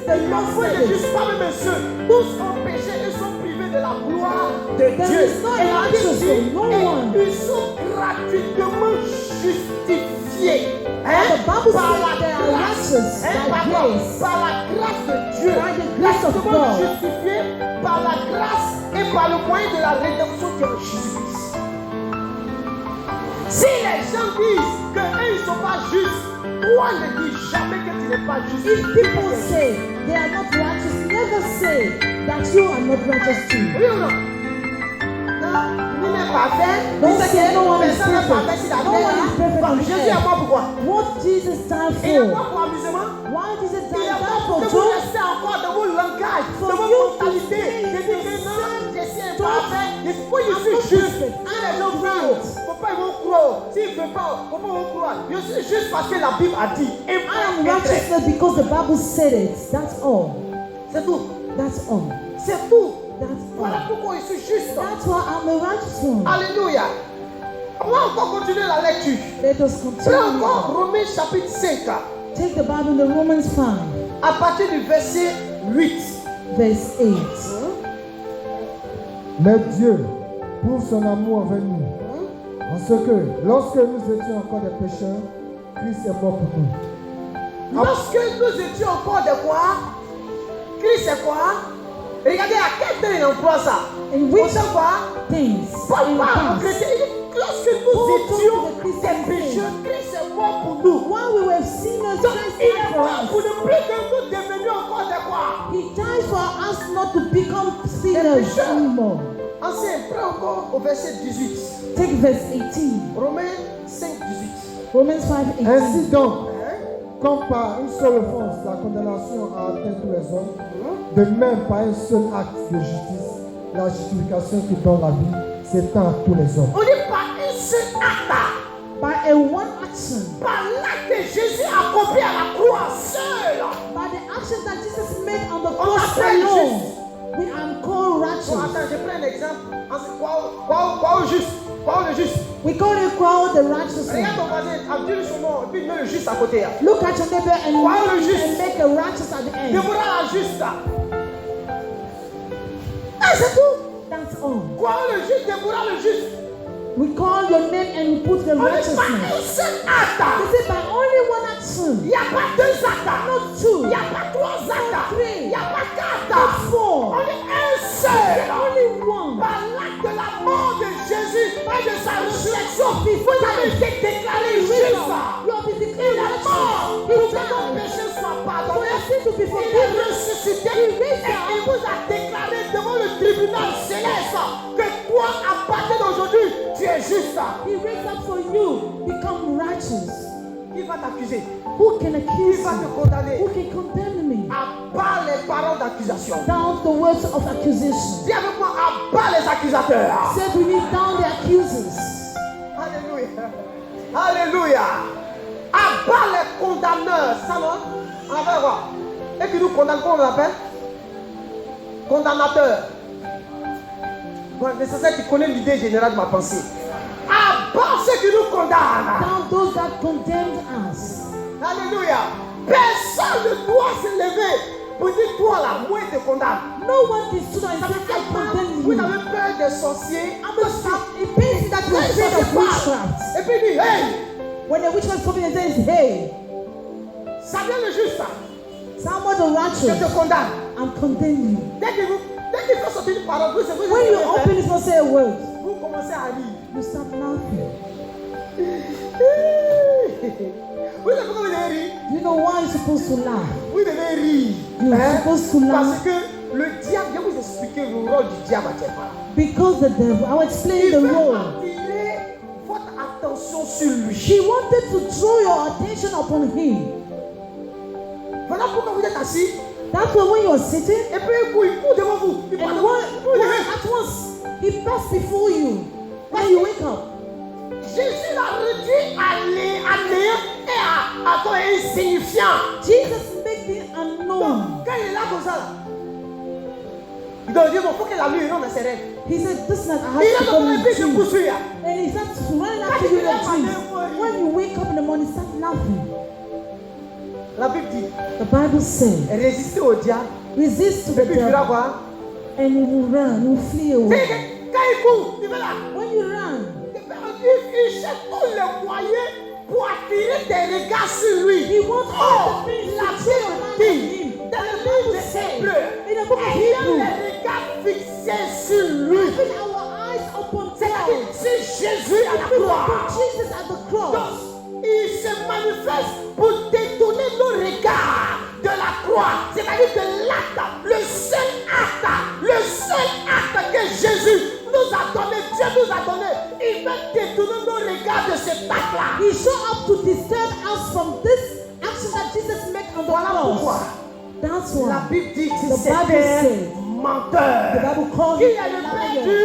Il m'en faut de juste pas même ceux. Tous ont péché et sont privés de la gloire de Dieu. is no Et la Bible righteous dit, no et one. ils sont gratuitement justifiés. The Bible Par says la they are grâce. righteous by Pardon, grace. par la grâce de Dieu. By the grace of Gratuitement God. justifiés par la grâce et par le moyen de la rédemption qui est en Jésus-Christ. Si les gens disent qu'eux ils ne sont pas justes, toi ne dis jamais que tu n'es pas juste. If people say they are not righteous, never say that you are not righteous too. Oui ou non? Non, nul n'est parfait. Don't Il sait say que no one is personne n'est perfect. parfait sur la No one is terre. perfect Bon, on Jésus earth. est mort pourquoi? What Jesus died Il est mort for? pour amusement. Why Jesus Il est died mort for pour que vous joy? restez encore dans vos langages, For dans vos you to mentalités. stay De dire que the non, same je suis thought. imparfait. Il faut que je I'm suis not juste. perfect. Si les I'm gens croient, right. faut pas ils vont croire. S'ils ne veulent pas, faut pas ils vont croire. Je suis juste parce que la Bible a dit. I am righteousness because the Bible said it. That's all. C'est tout. That's all. C'est tout. That's Voilà all. pourquoi je suis juste. That's why I'm a righteous one. Alléluia. On va encore continuer la lecture. Let us Prends continue. encore Romains chapitre 5, Take the Bible in the Romans 5, à partir du verset 8. verse 8. Mais Dieu prouve son amour envers nous, en ce que, lorsque nous étions encore des pécheurs, Christ est mort pour nous. Lorsque nous étions encore de quoi? Christ c'est quoi? Regardez à quel temps il emploie ça. In On which sait quoi? things Paul in the parle aux past, chrétiens. Il dit, lorsque nous Paul étions talked to the Christians des pécheurs, Christ est mort pour nous. while we were sinners, Donc Christ il died est for mort pour us. ne plus que nous devenions encore de quoi? He died for us not to become sinners pécheurs. anymore. Ancien, prends encore au verset 18. Take verse 18. Romains 5, 18. Romans 5, 18. Ainsi donc, Hein? comme par une seule offense, la condamnation a atteint tous les hommes, de même par un seul acte de justice, la justification qui donne la vie s'étend à tous les hommes. On dit par un seul acte. By a one action, Par l'acte que Jésus a accompli à la croix seul. by the action that Jesus made on the On cross appelle alone, we are called Bon, righteous. attends, je prends un exemple. Quoi au juste? Quoi le juste? We call it called the righteous Regarde one. ton voisin, dis-lui son nom, et puis mets le juste à côté. Look at your neighbor and, Quoi le juste? and make a righteous at the end. Déborah la juste. Ah, c'est tout. That's all. Quoi le juste? Déborah le juste. We call your name and we put the On est pas un righteousness. seul acte. They say by only one action, Il n'y a pas deux actes. not two, Il n'y a pas trois actes. three, Il n'y a pas quatre. not On four, est un seul. only one. Par l'acte de la mort de Jésus et de sa résurrection, vous avez été déclaré juste. You have been Il declared est mort righteous. pour He que nos died péchés soient for pardonnés. your sin to be Il est forgiven. ressuscité et il vous a déclaré devant le tribunal céleste que toi, à partir d'aujourd'hui, tu es juste. He raised up for you, become righteous. Qui va t'accuser? Who can Qui accuse va te you? condamner? Who can condemn me? À part les paroles d'accusation. Down the words of accusation. Dis avec moi, à part les accusateurs. Said we need down the accusers. Alléluia. Alléluia. À part les condamneurs. Ça non? On appelle quoi? Et qui nous condamne, comment on l'appelle? Condamnateur. Bon, mais c'est ça qui connaît l'idée générale de ma pensée. À part ceux qui nous condamnent. Down those that condemned us. Alléluia. Personne ne doit se lever pour dire toi là, moi je te condamne. No one can stood and Ça say, fait I tellement condemn vous you. avez peur des sorciers. It means that you're afraid of witchcraft. Et puis il dit, hey, When the witchcraft comes in and says, hey, ça vient le juste. someone the Je righteous, te condamne. I'm condemning you. Dès qu'il fait sortir une parole, vous savez, When you open it and say a word, vous commencez à lire. you start laughing. Vous savez pourquoi vous devez rire? You know why you're supposed to laugh? Vous devez rire. You're supposed to Parce laugh que le diable, je vais vous expliquer le rôle du diable à tes parents. because the devil, I will explain Il the veut role. attirer votre attention sur lui. He wanted to draw your attention upon him. Voilà pourquoi vous êtes assis. That's why when you are sitting, Et puis il court devant vous. Il parle and devant vous. Vous when devez- at once he passed before you, when you wake up, Jésus l'a réduit à néant et à toi insignifiant. Jesus made it unknown. Donc, quand il est là comme ça, là, il doit dire, bon, il faut que la nuit rentre dans ses rêves. He said, this night Il I have est to dans go ton in esprit, je dream. poursuis. Là. And he starts running after you in a dream. When you wake up in the morning, start laughing. La Bible dit, The Bible says, résister au diable, resist to et the puis il fera devil, quoi? and he will run, he will flee C'est away. que quand il court, il fait là. When you run, Il cherche tous les moyens pour attirer tes regards sur lui. he wants Oh, all the things la to draw your Bible mind dit, on him. dans le The livre Bible des says, Hébreux, in the book of ayant Hebrews, les regards fixés sur lui. having our eyes upon C'est-à-dire God, sur Jésus à la looking croix. upon Jesus at the cross. Donc, il se manifeste pour détourner nos regards de la croix. C'est-à-dire de l'acte, le seul acte que Jésus nous a donné, Dieu nous a donné. Il veut détourner nos regards de cet acte-là. He showed up to disturb us from this action that Jesus made on the Voilà pourquoi cross. That's la why Bible dit que The c'est Bible un says- menteur. the Bible calls Qui him est le a père liar. du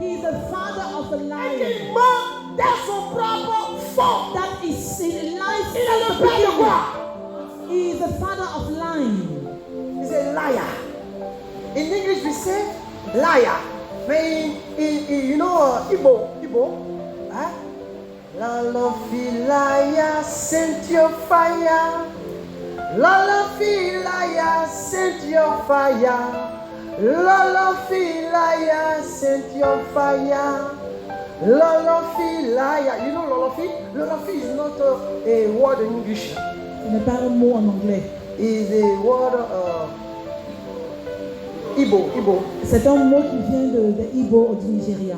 He is the father of the et liar. qui ment dans son propre fond. That is in life. Il est le père de quoi? He is the father of lying. He's a liar. In English we say liar. But in you know Igbo, huh? Lala filaya sent your fire. Lala filaya sent your fire. Lala filaya sent your fire. Lala filaya. You know Lolofi? Lolofi is not a word in English. Ce n'est pas un mot en anglais. Is a word Igbo. C'est un mot qui vient de Igbo du Nigeria.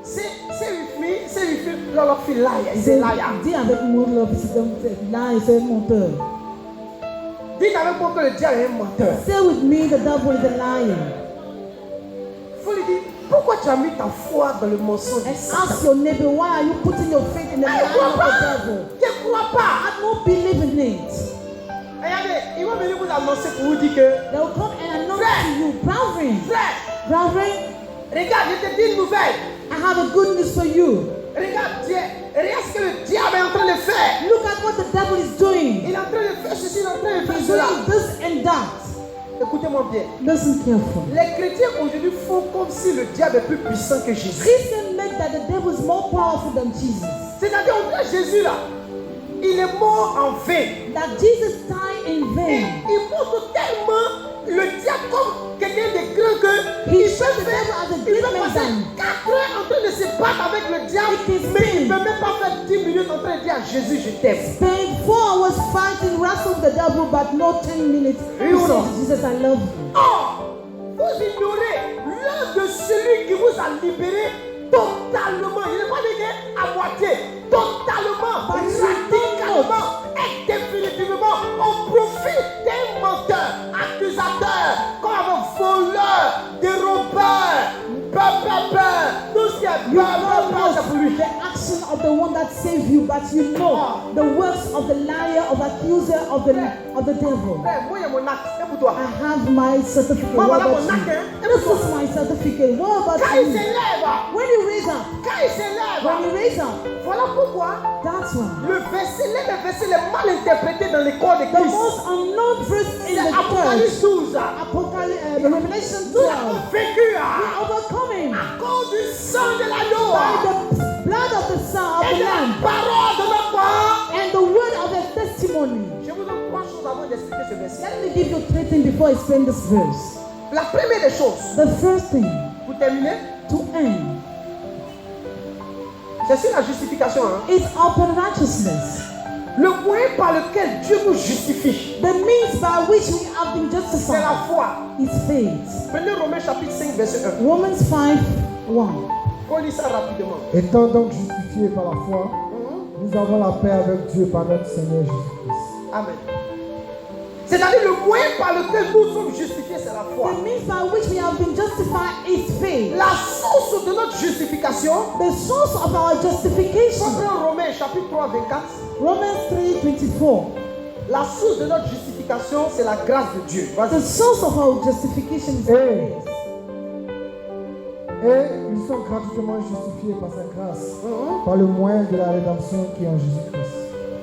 Say with me, Lolofi liar. Is a liar. Dis avec moi, c'est un menteur. Dites avec moi que le diable est un menteur. Say with me, the devil is a liar. Il faut lui dire, pourquoi tu as mis ta foi dans le mensonge And de Satan? ask your neighbor, why are you putting your faith in the Je lie ne crois of pas. the devil? Je ne crois pas. I don't believe in it. Regardez, ils vont venir vous annoncer pour vous dire que, They will come and announce Frère. to you, brethren, frère, regarde, je te dis une nouvelle. I have a good news for you. Regarde Dieu. Regarde ce que le diable est en train de faire. Look at what the devil is doing. Il est en train de faire ceci, il est en train de faire He's cela. doing this and that. Écoutez-moi bien. Listen carefully. Les chrétiens aujourd'hui font comme si le diable est plus puissant que Jésus. Christians make that the devil is more powerful than Jesus. C'est-à-dire, on dirait Jésus là, il est mort en vain. That Jesus died in Et vain. il montre tellement le diable comme quelqu'un de grand que He il shows peut the devil as a il great peut passer man. 4 heures en train de se battre avec le diable, It is mais il ne sin. peut même pas faire 10 minutes en train de dire à Jésus, je t'aime. Spend 4 hours fighting, wrestle with the devil, but no 10 minutes. He You know. says, Jesus, I love you. Or, vous ignorez l'œuvre de celui qui vous a libéré totalement. Il n'est pas dit à moitié, totalement, radicalement et définitivement au profit d'un menteur, accusateur, comme un voleur, dérobeur, tout ce qui est You know c'est pour lui. the action of the one that saved you, but you know the works of the liar, of accuser, of the devil. Frère, moi, il y a mon acte, c'est pour toi. I have my certificate. Moi, What voilà about mon acte, hein. you? This is my certificate. What about Quand il you? s'élève, When you raise up, quand il s'élève, when you raise up, voilà pourquoi that's why. le verset, l'un des versets les mal interprétés dans les corps de The Christ. most unknown verse in C'est the church, Apocalypse 12. Revelation Nous 12. l'avons vécu We overcome him à cause du sang de l'agneau by the blood of the Son of et the de la Lamb parole de notre foi. and the word of the testimony. d'expliquer ce verset. Let me give you 3 things before I explain this verse. La première des choses, The first thing, pour terminer, to end, c'est sur la justification. Hein. is upon righteousness. Le moyen par lequel Dieu nous justifie, The means by which we have been c'est justified la foi. is faith. Prenez Romains chapitre 5, verset 1. Romans 5, 1. On lit ça rapidement. Étant donc justifiés par la foi, nous avons la paix avec Dieu par notre Seigneur Jésus-Christ. Amen. C'est-à-dire le moyen par lequel nous sommes justifiés, c'est la foi. The means by which we have been justified is faith. La source de notre justification, The source of our justification, prends Romains chapitre 3, 24. Romans 3:24. La source de notre justification, c'est la grâce de Dieu. The Vas-y. source of our justification is Hey. grace. Et ils sont gratuitement justifiés par sa grâce, par le moyen de la rédemption qui est en Jésus-Christ.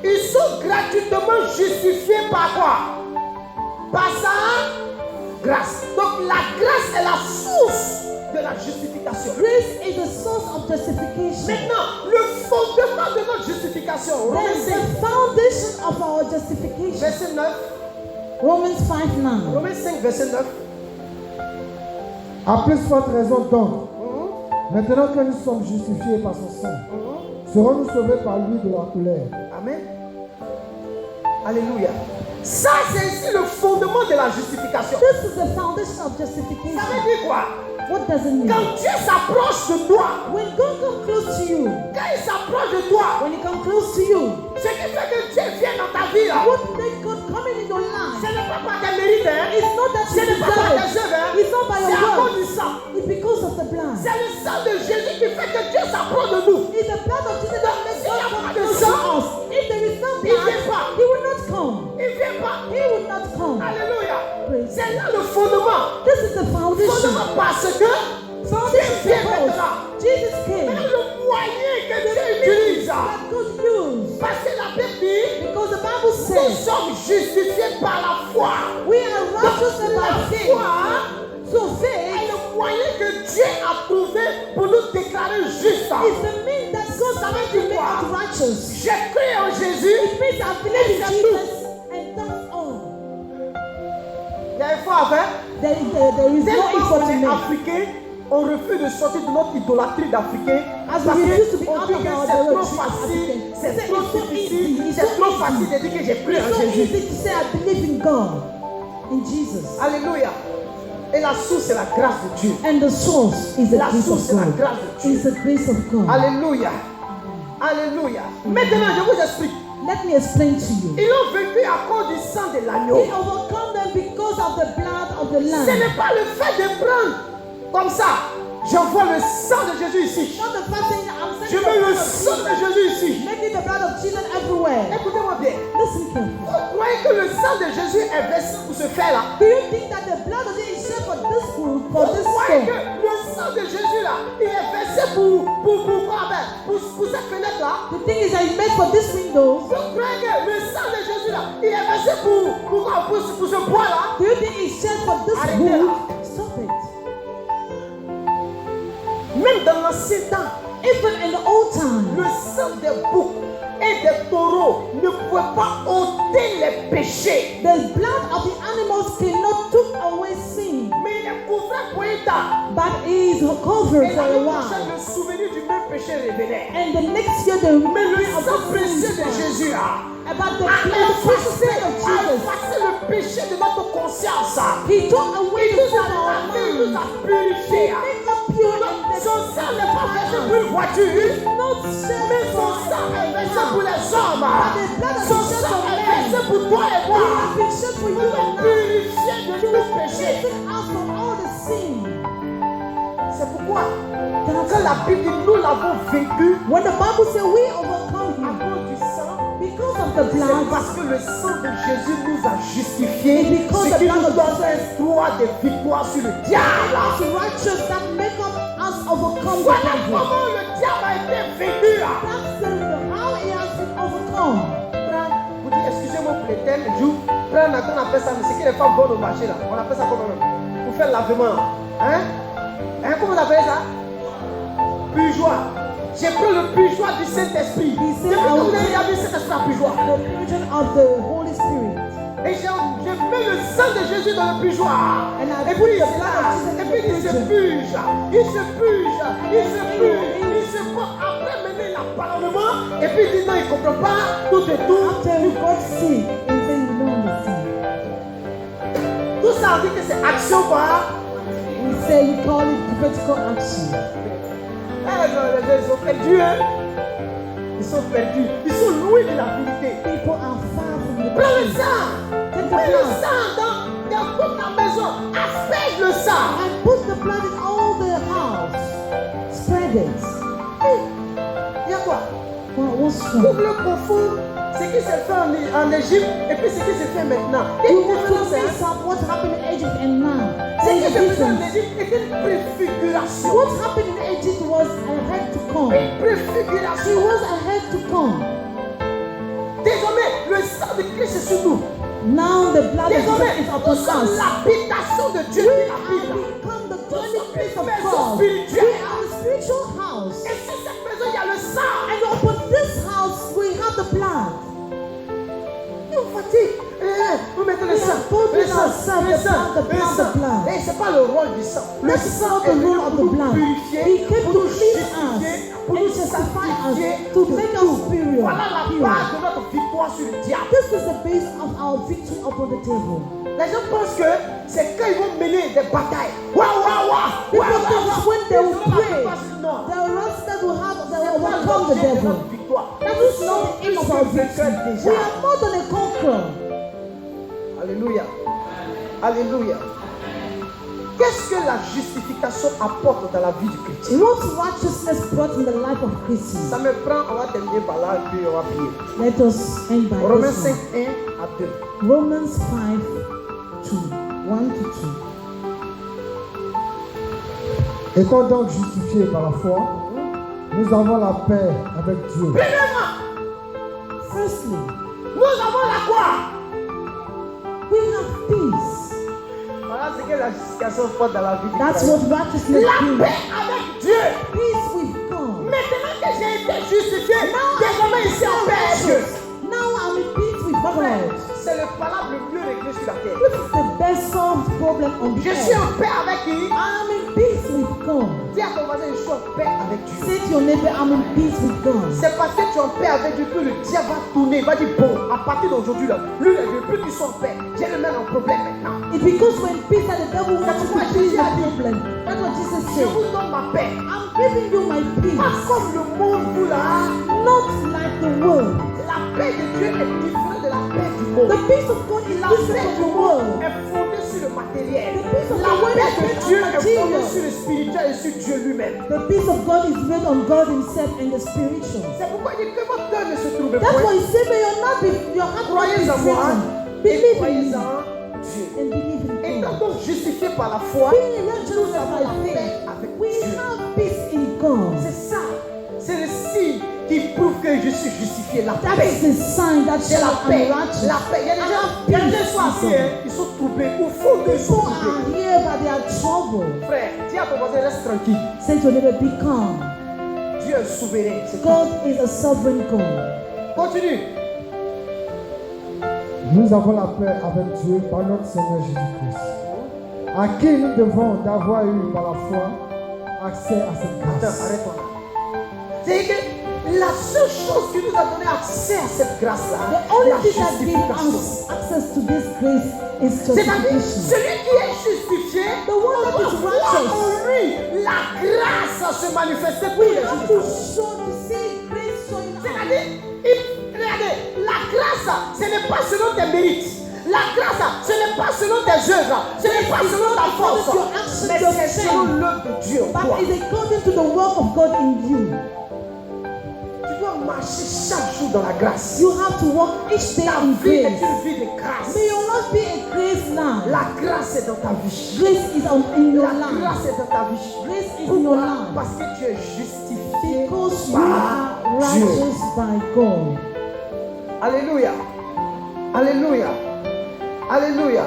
Ils sont gratuitement justifiés par quoi? Par sa grâce. Donc la grâce est la source de la justification. Grace is the source of justification. Maintenant, le fondement de notre justification, Romains Then 5, the foundation of our justification, verset 9. Romans 5:9. Romains 5, verset 9. À plus forte raison donc, maintenant que nous sommes justifiés par son sang, serons-nous sauvés par lui de la colère. Amen. Alléluia. Ça, c'est ici le fondement de la justification. This is the foundation of Ça veut justification. dire quoi? What does it mean? Quand Dieu s'approche de toi, When God comes close to you, quand il s'approche de toi, when He comes close to you, ce qui fait que Dieu vient dans ta vie là, what makes God coming in your ce life? n'est pas par tes mérites, hein? It's not that Ce you n'est pas par deserve tes it. œuvres, hein? It's not by C'est your à cause work. du sang. It's because of the blood. C'est le sang de Jésus qui fait que Dieu s'approche de nous. It's the blood of Jesus that makes God come de close to sang, us. If there is no il blood, vient pas. He will not come. Il ne vient pas. He will not come. Alléluia. Praise C'est là le fondement. This is the foundation. Fondement parce que Foundation Dieu vient because maintenant. Jesus came. C'est le moyen que Dieu utilise. That God used. Parce que la Bible dit, Because the Bible nous says sommes justifiés par la foi. we are righteous by La faith. foi So est faith le moyen que Dieu a trouvé pour nous déclarer justes. is the means that God Ça veut made dire to make quoi? us righteous. J'ai cru en Jésus. It means I believe in C'est Jesus and that's all. Il y a un fois à faire. There is no Tellement effort on to est make. africain, on refuse de sortir de notre idolâtrie d'Africain. As Parce we refuse to be qu'on out dit of que our c'est trop idolatry facile, African. c'est It's trop so difficile, easy. It's c'est so trop easy. facile de dire que j'ai cru It's en so Jésus. easy to say I believe in God, in Jesus. Alléluia. Et la source, c'est la grâce de Dieu. And the source is the La grace source, of c'est la God. grâce de Dieu. It's the grace of God. Alléluia. Alléluia. Maintenant, je vous explique. Let me explain to you. Ils ont vaincu à cause du sang de l'agneau. He overcome them because of the blood of the Ce Lamb. n'est pas le fait de prendre comme ça. J'envoie le sang de Jésus ici. Not the first thing I'm Je saying. mets le sang de Jésus ici. Making the blood of Jesus everywhere. Écoutez-moi bien. Listen carefully. Vous croyez que le sang de Jésus est versé pour ce fait-là? Do you think that the blood of Jesus is shed for this food, for Vous this croyez que stone? le sang de Jésus là, il est versé pour quoi, ben, pour cette fenêtre-là? The thing is that it's made for this window. Vous croyez que le sang de Jésus là, il est versé pour quoi? Pour ce bois-là? Do you think it's shed for this Arrêtez wood? là. Stop it. Même dans l'ancien temps, Even in the old time, le sang des boucs et des taureaux ne pouvait pas ôter les péchés. the blood of the animals cannot took away sin, Mais il est couvert pour un temps. but it is covered Et for a l'année while. prochaine, le souvenir du même péché revenait. And the next year, the Mais le memory of sang the précieux de sin Jésus là, about the a precious blood of effacé Jesus. le péché de notre conscience. He took away Il the nous sin a of our lavé, il nous mind. a purifié. Make us pure and Son sang n'est pas versé pour une voiture, not shed mais son for sang est versé pour a les hommes. the blood of Son Jesus sang of est man. versé pour toi et He moi. has been shed for you Pour and nous I. purifier de To tout péché. cleanse us from all the sin. C'est pourquoi, quand la Bible dit nous l'avons vaincu When the Bible says we overcome à him cause du sang, because of the c'est blood, parce que le sang de Jésus nous a justifiés, And because ce the qui blood nous of donne un droit de victoire sur le diable. us righteous that make us overcome the Voilà devil. comment le diable a été vaincu. That's how he has been overcome. Vous dites, excusez-moi pour les termes, prendre, on appelle ça, mais c'est que les femmes vont au marché là. On appelle ça comment? Pour faire lavement. Hein? Comment vous appelez ça? Pujoir. J'ai pris le pujoir du Saint-Esprit. He said, Depuis que vous avez vu Saint-Esprit à pujoir. The religion of the Holy Spirit. Et je mets le sang de Jésus dans le pugeoir. And I Et put puis the blood of Jesus et in puis the il se pitcher. puge. Il se puge. Il se puge. Il se porte. Après mener l'appartement. Et puis il dit non, il ne comprend pas. Tout et tout. After we got sick and say we don't understand. Tout ça, on dit que c'est action quoi. We say we call it prophetical action. Les gens ils sont perdus. Hein? Ils sont perdus. Ils sont loin de la vérité. People are far from the Prends le truth. sang. Take the Mets le blood sang dans toute la maison. Asperge le sang. and put the blood in all the house. Spread it. Il y a quoi? What's Pour wrong? le confondre, ce qui s'est fait en Égypte et puis ce qui se fait maintenant. Quelle You want to différence mix c'est? up what happened in Egypt and now. Ce There's qui a se faisait en difference. Égypte était une préfiguration. What happened in Egypt was ahead to come. Une It préfiguration. was ahead to come. Désormais, le sang de Christ est sur nous. Now the blood of Désormais, Jesus is nous upon sommes us. l'habitation de Dieu We qui have habite. become the Nous dwelling sommes place une of maison God. We spirituelle. are a spiritual house. Et sur cette maison, il y a le sang. And upon this house we have the blood. Et on fatigue. Vous mettez le We sang. have told Le you sang. ourselves Le the sang. blood, the Le blood, sang. the blood. Et c'est pas le rôle du sang. Le That's sang not est the venu role of pour the nous blood. purifier, He came pour to nous cleanse justifier, us pour and nous justify us, sanctifier, to make us superior. Voilà la pure. base de notre victoire sur le diable. This is the base of our victory upon the table. Les gens pensent que c'est quand ils vont mener des batailles. Waouh, waouh, waouh. People think it's when they will pray. Non. The rest that will have, they C'est will pas overcome the l'objet de devil. notre victoire. That Nous is not sommes the aim of plus our que victory. vainqueurs We déjà. are more than a conqueror. Alléluia. Alléluia. Qu'est-ce que la justification apporte dans la vie du chrétien? What righteousness brought in the life of Ça Christians? me prend, on va terminer par là et puis on va prier. Let us end by Romains this 5, one. 1 à 2. Romans 5, 2, 1 to 2. Étant donc justifiés par la foi, nous avons la paix avec Dieu. Premièrement, Firstly, nous avons la quoi? we have peace. Voilà ce que la justification porte dans la vie du That's chrétien. what righteousness La brings. paix avec Dieu. Peace with God. Maintenant que j'ai été justifié, Now désormais ici en paix avec Dieu. Now I'm in peace with Mon frère, God. c'est le palabre le mieux réglé sur la terre. This is the best solved problem on the Je suis earth. en paix avec qui? I'm in peace with God. Dis à ton voisin, je suis en paix avec Dieu. Say to your neighbor, I'm in peace with God. C'est parce que tu es en paix avec Dieu que le diable va tourner. Il va dire, bon, à partir d'aujourd'hui, là, lui, il veut plus qu'ils soient en paix. J'ai le même problème maintenant. It's because when peace that the devil wants to That's what be the Jesus problem. That's what Jesus Je said. vous donne ma paix. I'm giving you my Pas peace. comme le monde, vous là. Not like the world. La paix de Dieu est différente de la paix du monde. The peace of God is La different paix from du the monde world. est fondée sur le matériel. The peace of La the world paix is de based Dieu on est fondée material. sur le spirituel et sur Dieu lui-même. The peace of God is based on God Himself and the spiritual. C'est pourquoi il dit que votre cœur ne se trouve That's point. why He said, may your heart be Croyez en moi Satan. et Believe in croyez me en Dieu. and believe in Étant God. donc justifié par la foi, Being righteous nous avons by la paix faith, avec we Dieu. have peace in God. C'est ça. C'est le signe qui prouve que je suis justifié. La That paix. is the sign that C'est shows la paix. I'm righteous. La paix. Il y a des gens, il y a des gens qui sont assis, hein, ils sont troublés. Au fond d'eux, ils sont People troublés. are here but they are troubled. Frère, dis à ton voisin, reste tranquille. Say to your neighbor, be calm. Dieu est souverain. C'est tout. God is a sovereign God. Continue. Nous avons la paix avec Dieu par notre Seigneur Jésus-Christ, à qui nous devons d'avoir eu par la foi accès à cette Attends, grâce. arrête-toi là. C'est-à-dire que la seule chose qui nous a donné accès à cette grâce-là, The only la thing that gave justification. us access to this grace is C'est-à-dire, justification. celui qui est justifié, The one on that doit is voir righteous. en lui la grâce se manifester pour We les have to justifiés. show to see grace showing up. C'est-à-dire, regardez, la grâce, ce n'est pas selon tes mérites. La grâce, ce n'est pas selon tes œuvres. Ce n'est pas selon ta force. Mais c'est selon l'œuvre de Dieu en toi. But it's according to the work of God in you. Tu dois marcher chaque jour dans la grâce. You have to walk each day Ta in vie est grace. une vie de grâce. May your life be a grace life. La grâce est dans ta vie. Grace is in your La life. grâce est dans ta vie. Grace is in your Pourquoi? life. Parce que tu es justifié Because you par are Dieu. righteous by God. Alléluia. Alléluia. Alléluia.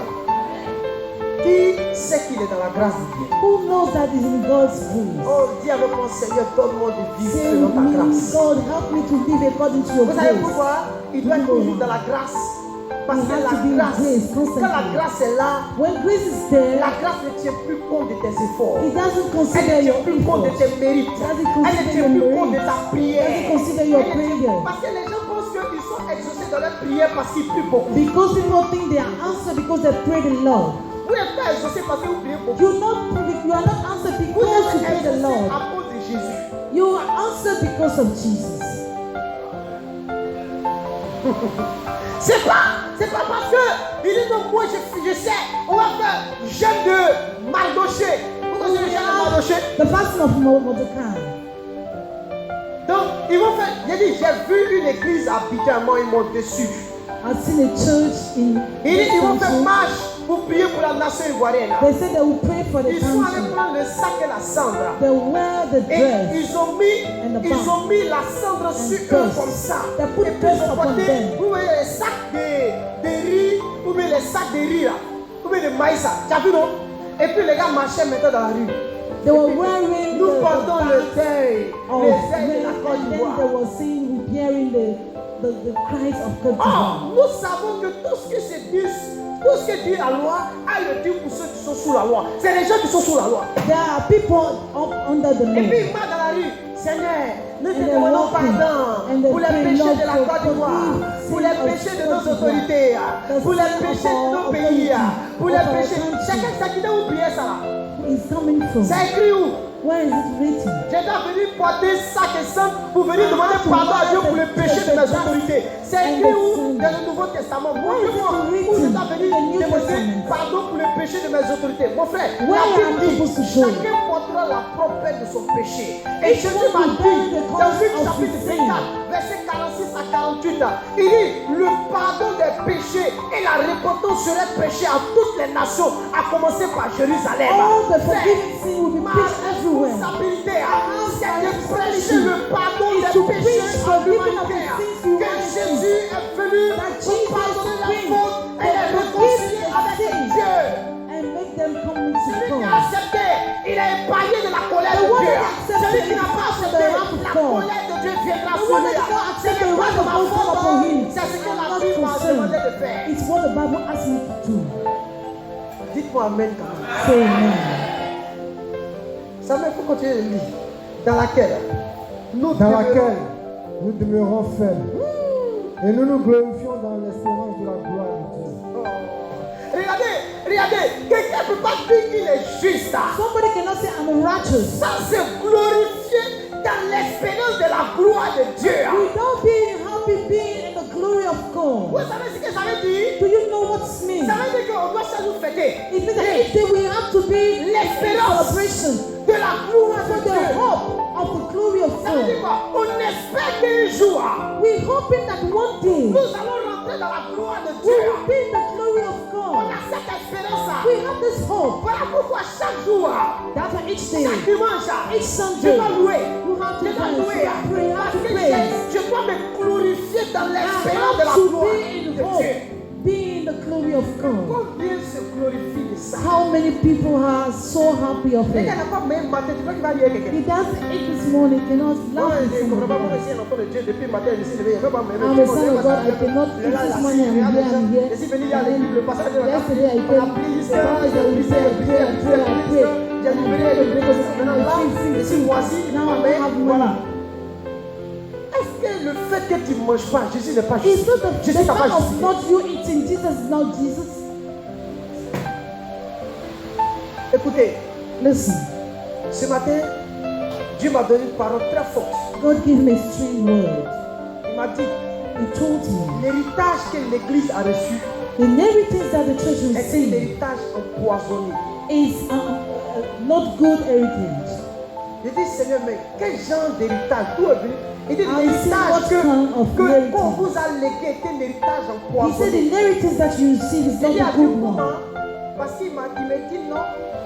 Qui sait qu'il est dans la grâce de Dieu? Who knows that is in God's grace? Oh, dis avec mon Seigneur, donne-moi de vivre Say selon ta me, grâce. God, help me to live according to your Vous savez grace. pourquoi? Il doit être toujours dans la grâce. Parce You que have la to be in grâce, grace quand la constantly. grâce est là, When grace is there, la grâce ne tient plus compte de tes efforts. it doesn't Elle consider ne tient your plus compte de effort. tes mérites. Doesn't Elle ne consider tient your plus compte de merit. ta prière. Doesn't consider your Elle ne tient- prayer. Parce que les gens pensent qu'ils sont exaucés dans leur prière parce qu'ils prient beaucoup. Because people think they are answered because they prayed a lot. Vous n'êtes pas exaucés parce que vous priez beaucoup. You are not answered Vous because you êtes pray the exaucés Lord. à cause de Jésus. You are answered because of Jesus. C'est pas parce que il dit donc moi je sais, on va faire jeûne de Mardoché. Pourquoi c'est le jeûne de Mardoché? The fasting of Mordecai. Donc ils vont faire. J'ai dit j'ai vu une église à Abidjan, ils m'ont déçu. I've seen a church in. Il dit ils vont faire marche pour prier pour la nation ivoirienne. They said they will pray for the Ils sont allés country. prendre le sac et la cendre. They wear the Et dress. ils ont mis la cendre sur eux dust. comme ça. They put Et puis dust ils ont upon porté, them. vous voyez les sacs de riz, ou bien les sacs de riz là, ou bien de maïs là. Tu as vu non? Et puis les gars marchaient maintenant dans la rue. They were wearing Nous the portons le deuil, of les deuils de la men, Côte and then d'Ivoire. they were seen repairing the cries of Côte Or, d'Ivoire. nous savons que tout ce que dit la loi, a le dit pour ceux qui sont sous la loi. C'est les gens qui sont sous la loi. There are people under the Et puis law. ils marchent dans la rue. Seigneur, nous te And they're demandons walking. pardon And they pour les pray, péchés Lord, de la for Côte d'Ivoire, forgive pour les sin of péchés de Côte nos d'Ivoire, autorités, pour les sin of péchés de our nos pays, authority, pour les of our péchés. country. Chacun s'acquitte où prier ça là. Is coming from. C'est écrit où? Where is it written? Je dois venir porter sac et sang pour venir demander pardon à Dieu pour les péchés de mes autorités. C'est écrit où? Dans le Nouveau Testament. Montre-moi où je dois venir demander pardon pour les péchés de mes autorités. Mon frère, la Bible dit chacun portera la propre peine de son péché. Et Jésus m'a dit dans Luc chapitre 24, verset 46 à 48, il dit le pardon des péchés et la repentance sur les péchés à toutes les nations, à commencer par Jérusalem. All the forgiving sin will be Ma preached everywhere. responsabilité, c'est de prêcher le pardon des péchés à l'humanité. Que Jésus est venu pour pardonner la faute et les réconcilier avec Dieu. And make them come into Celui qui a God. accepté, il est épargné de la colère de Dieu. Celui qui n'a pas accepté, la colère de Dieu viendra sur lui. Ce n'est pas de ma faute, c'est ce que la Bible m'a demandé de faire. It's what the Bible asks me to do. Dites-moi Amen quand même. Say amen. Ça me faut continuer de lire. Dans laquelle nous dans demeurons- laquelle nous demeurons fermes. Et nous nous glorifions dans l'espérance de la gloire de Dieu. Oh. Regardez, quelqu'un ne peut pas dire qu'il est juste. Somebody cannot say I'm righteous Ça, c'est glorifier dans l'espérance de la gloire de Dieu. without being happy, being in the glory of Vous God. savez ce que ça veut dire? Do you know what it means? Ça veut dire qu'on doit chaque jour fêter It means that each day we have to be in l'espérance celebration de la gloire for de the Dieu. hope of the glory of Ça veut dire God. quoi? On espère qu'un jour, We're hoping that one day nous allons rentrer dans la gloire de we Dieu. will be in the glory of On God. a cette espérance. We have this hope. Voilà pourquoi chaque jour, That's why each day, chaque dimanche, each je Sunday, dois louer. you have Je to dois dance, louer. you have to pray, you have Parce to que praise. je dois me glorifier dans I l'espérance de la have to gloire be in de hope, Dieu. be in the glory of God. Combien se glorifie de ça? How many people are so happy of Les it? gars n'a pas même matin, tu crois qu'il va rire quelqu'un? He doesn't eat this morning, cannot Non, laugh je with ne comprends pas somebody pourquoi else. c'est un enfant de Dieu depuis le matin, il s'est levé, il ne peut pas me I'm a son of God, I cannot eat this morning, I'm here, I'm here. Je suis venu hier à l'église, le passage de la Yesterday I on a came, prié, the pastor j'ai will prié, say, I pray, I pray, I pray. j'ai libéré les bénéfices. Maintenant là, je suis voici, Now I amen, have voilà. money. Est-ce que le fait que tu ne manges pas, Jésus n'est pas It's juste? not the Jésus t'a pas fact of justifié. not you eating Jesus is not Jesus. Écoutez, Listen, ce matin, Dieu m'a donné une parole très forte. God gave me a strange word. Il m'a dit, He told me l'héritage que l'Église a reçu the inheritance that the church est un received héritage empoisonné. is not good heritage. Je dis, Seigneur, mais quel genre d'héritage? D'où est venu? Il dit, I l'héritage see what kind of qu'on heritage. vous a légué est un héritage He said empoisonné. the inheritance that you receive is Il not y a a dit good one. comment? Parce qu'il m'a dit non,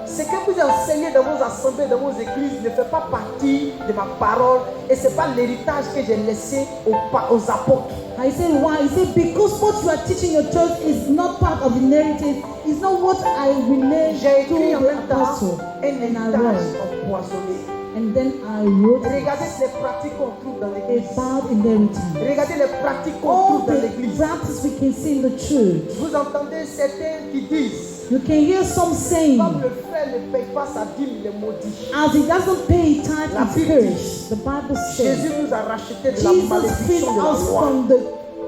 ce que vous enseignez dans vos assemblées, dans vos églises ne fait pas partie de ma parole et ce n'est pas l'héritage que j'ai laissé aux apôtres. I said why? He said because what you are teaching your church is not part of the inheritance. It's not what I relate J'ai to écrit en the même temps apostle. un And I héritage wrote. empoisonné. And then I wrote Regardez les pratiques qu'on trouve dans l'église. about inheritance. Regardez les pratiques qu'on All trouve dans the l'église. practice we can see in the church. Vous entendez certains qui disent, You can hear some saying, comme le frère ne paye pas sa dîme, il est maudit. as he doesn't pay tithe, La he's Bible cursed. The Bible Jésus says, nous a racheté de la Jesus freed malédiction de la us loi. from the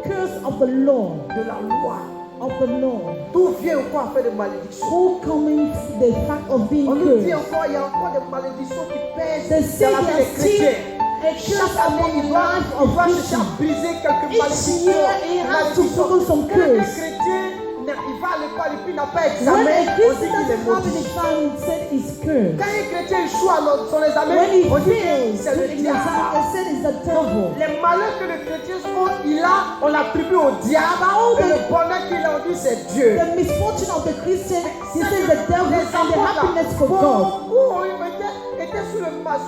curse of the law. De la loi. Of the law. D'où vient encore un fait de malédiction? Who coming the fact of being On nous dit cursed? encore, il y a encore des malédictions qui They pèsent say dans la vie there des are still chrétiens. a curse Chaque année, upon il the va life of chercher à Christians. briser quelques Each malédictions. year he has to follow some Quand un curse. chrétien, il va à l'école et puis n'a pas When examen, a on dit Christian qu'il est doesn't have an maudit. exam, it said he's cursed. Quand un chrétien échoue à son examen, When he on dit que fails c'est to le an exam, diable. they said it's the devil. Les malheurs que le chrétien il a, on l'attribue au diable. Et le bonheur qu'il a, on dit c'est Dieu. The misfortune of the Christian, he says the devil, Les and the happiness for God. beaucoup étaient sous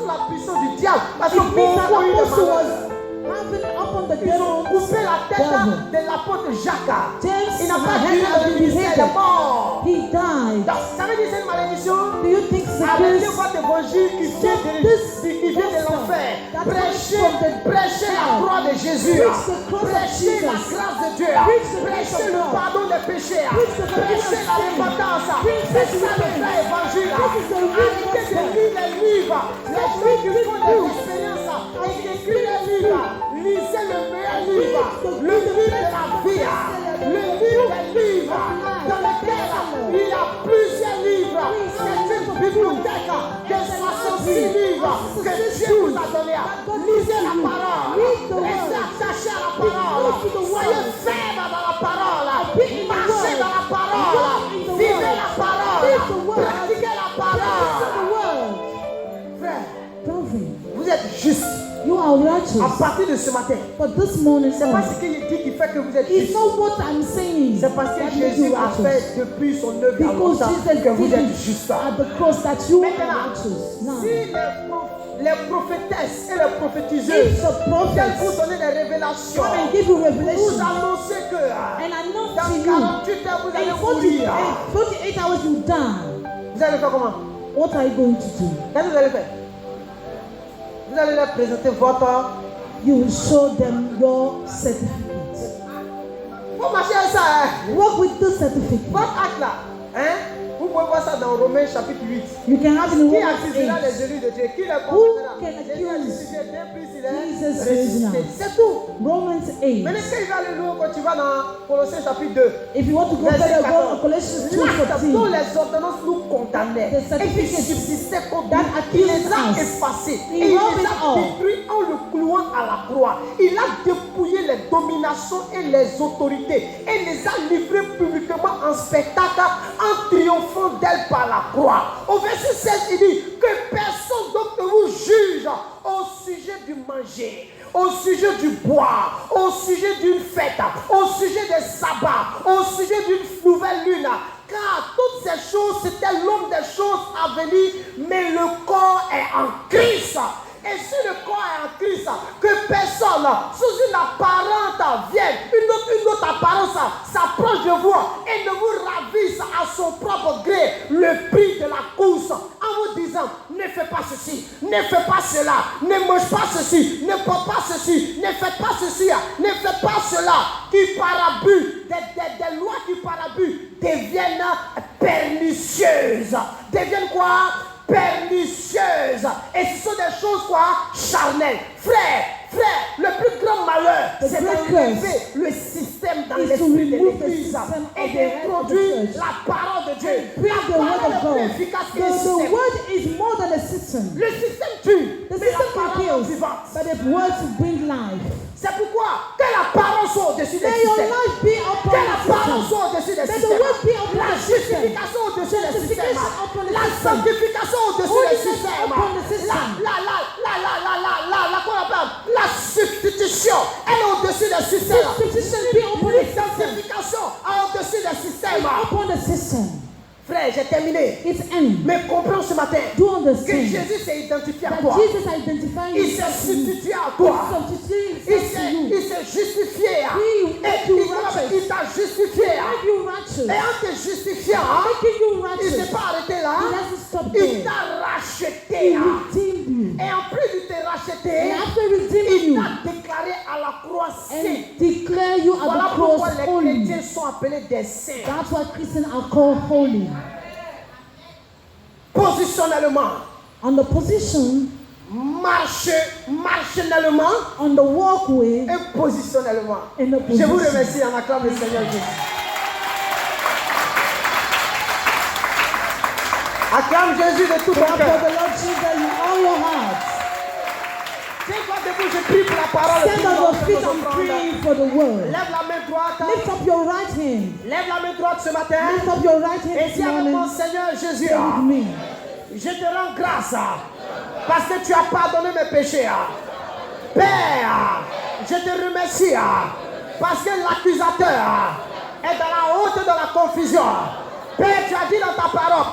la puissance du diable. Parce que It means that beaucoup ont eu des apostle was malheurs. having upon the Ils ont devil. coupé la tête devil. de l'apôtre Jacques. James Il n'a pas had dit to le be ministère, il est beheaded. mort. He died. Donc, ça veut dire que c'est une malédiction. Do you think it's a Arrêtez curse? votre évangile qui vient de l'enfer. Prêchez la croix de Jésus. Prêchez la grâce de Dieu. Prêchez le pardon des péchés. Prêchez la repentance. C'est ça le vrai évangile. Arrêtez de lire les livres. Les gens qui font des expériences et qui écrivent des livres. Lisez le meilleur livre. Le livre de la vie. Le livre des livres dans lequel il y a plusieurs livres. C'est une bibliothèque de 66 livres que Dieu vous a donné. Lisez la parole. Restez attachés à la parole. Soyez fermes dans la parole. Marchez dans la parole. Vivez la parole. Pratiquez la parole. Frère, Prophet, vous êtes juste. you are righteous. À partir de ce matin, But this morning, c'est pas ce qu'il dit qui fait que vous êtes it's juste. not what I'm saying. C'est parce que that makes you Jésus a righteous. fait depuis son œuvre à Because longtemps Jesus que vous did êtes it juste. at the cross that you are Maintenant, righteous. Now, si les prophétesses et les if prophétiseuses the viennent vous prophets donner des révélations, come and give you vous revelation annoncez que and announce dans to you 48 heures vous allez in mourir. 48 hours you die, Vous allez faire comment? what are you going to do? Qu'est-ce que vous allez faire? Vous allez leur présenter votre... You will show them your certificate. Faut marcher avec ça, hein? Work with this certificate. Votre acte là, hein? Vous pouvez voir ça dans Romains chapitre 8. You can have it in Qui Romans accusera 8. les élus de Dieu? Qui les Who condamnera? can Jésus a accuse ressuscité, bien plus il est Jesus ressuscité. risen? C'est tout. Romans 8. Maintenant, quand il va aller loin, quand tu vas dans Colossiens chapitre 2, If you want to go verset further, go 14, to Colossians l'acte dont 2:14. les ordonnances nous condamnaient The et qui certificate subsistaient contre that nous, il les a accused us. effacés He et il wrote les it a all. détruits en le clouant à la croix. Il a dépouillé les dominations et les autorités et les a livrées publiquement en spectacle en triomphant d'elles par la croix. Au verset 16, il dit que personne donc ne vous juge au sujet du manger, au sujet du boire, au sujet d'une fête, au sujet des sabbats, au sujet d'une nouvelle lune. Car toutes ces choses, c'était l'homme des choses à venir, mais le corps est en Christ. Et si le corps est en Christ, que personne sous une apparente vienne, une autre apparence s'approche de vous et ne vous ravisse à son propre gré le prix de la course en vous disant ne fais pas ceci, ne fais pas cela, ne mange pas ceci, ne bois pas ceci, ne fais pas ceci, ne fais pas cela, qui par abus, des lois qui par abus deviennent pernicieuses. Deviennent quoi? Pernicieuses. Et ce sont des choses quoi? Charnelles. Frère, le plus grand malheur, c'est d'enlever le système dans l'esprit de l'Église et d'introduire la parole de Dieu. La parole est plus efficace que le The système. word is more than a system. Le système tue, The mais la system parole est kills, vivante. but the word to bring life. C'est pourquoi que la parole soit au-dessus des May your systèmes. life be upon Que la the parole system. soit au-dessus des May the systèmes. word be upon La the system. justification au-dessus des systèmes. Justification upon the La system. sanctification au-dessus des Holiness systèmes. upon the system. La substitution, elle est au-dessus des systèmes. Substitution be upon the system. Sanctification au-dessus des systèmes. Upon the system. Frère, j'ai terminé. It's end. Mais comprends ce matin Do que understand Jésus s'est identifié à that toi. Jesus identifying Il s'est himself to you. substitué à toi. Substituting Il himself to you. s'est justifié. He made you righteous. Il t'a justifié. Make you righteous. Et en te justifiant, Making you il ne s'est righteous. pas arrêté là. He doesn't stop Il there. t'a racheté. He redeemed you. Et en plus de te And racheter, after redeeming il you t'a déclaré à la croix saint. and declare you at Voilà the pourquoi cross les holy. chrétiens sont appelés des saints. That's why Christians are called holy. Positionnellement, On the position, marginellement on the walkway, et positionnellement. in the Je vous position. remercie en acclamant le Seigneur Jésus. Acclame Jésus de tout ton Clap for cœur. the Lord Jesus with all your heart. Tiens-toi debout, je prie pour la parole. Stand on your feet and pray for the word. Lève la main droite. Lift up your right hand. Lève la main droite ce matin. Lift up your right hand Et this dis avec mon morning. Seigneur Jésus, Say with me. je te rends grâce parce que tu as pardonné mes péchés. Père, je te remercie parce que l'accusateur est dans la honte et dans la confusion. Père, tu as dit dans ta parole,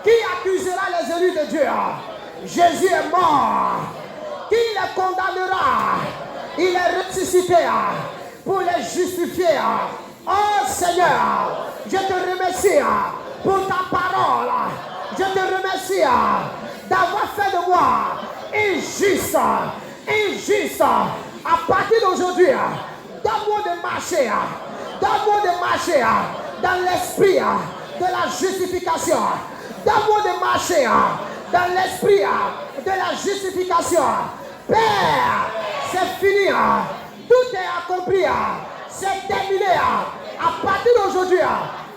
qui accusera les élus de Dieu? Jésus est mort. Qui les condamnera? Il est ressuscité pour les justifier. Oh Seigneur, je te remercie pour ta parole. Je te remercie d'avoir fait de moi injuste. À partir d'aujourd'hui, donne-moi de marcher. Donne-moi de marcher dans l'esprit de la justification. Donne-moi de marcher dans l'esprit de la justification. Père, c'est fini. Tout est accompli. C'est terminé. À partir d'aujourd'hui,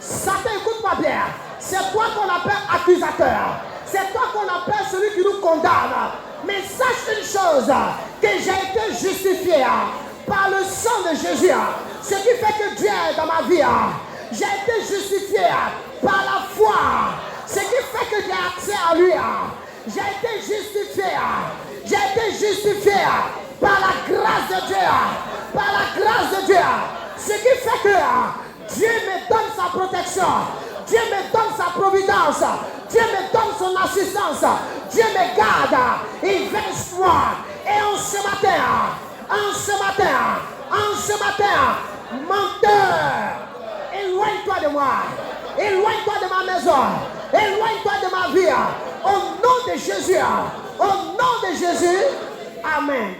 Satan, écoute-moi bien. C'est toi qu'on appelle accusateur. C'est toi qu'on appelle celui qui nous condamne. Mais sache une chose, que j'ai été justifié par le sang de Jésus. Ce qui fait que Dieu est dans ma vie. J'ai été justifié par la foi. Ce qui fait que j'ai accès à lui. J'ai été justifié. J'ai été justifié par la grâce de Dieu. Par la grâce de Dieu. Ce qui fait que Dieu me donne sa protection. Dieu me donne sa providence. Dieu me donne son assistance. Dieu me garde. Il veille sur moi. Et en ce matin, menteur, éloigne-toi de moi. Éloigne-toi de ma maison. Éloigne-toi de ma vie. Au nom de Jésus. Au nom de Jésus. Amen.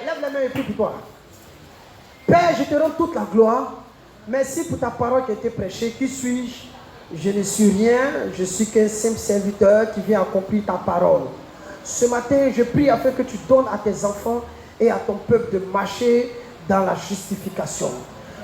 Lève les mains et prie pour toi. Père, je te rends toute la gloire. Merci pour ta parole qui a été prêchée. Qui suis-je? Je ne suis rien. Je suis qu'un simple serviteur qui vient accomplir ta parole. Ce matin, je prie afin que tu donnes à tes enfants et à ton peuple de marcher dans la justification.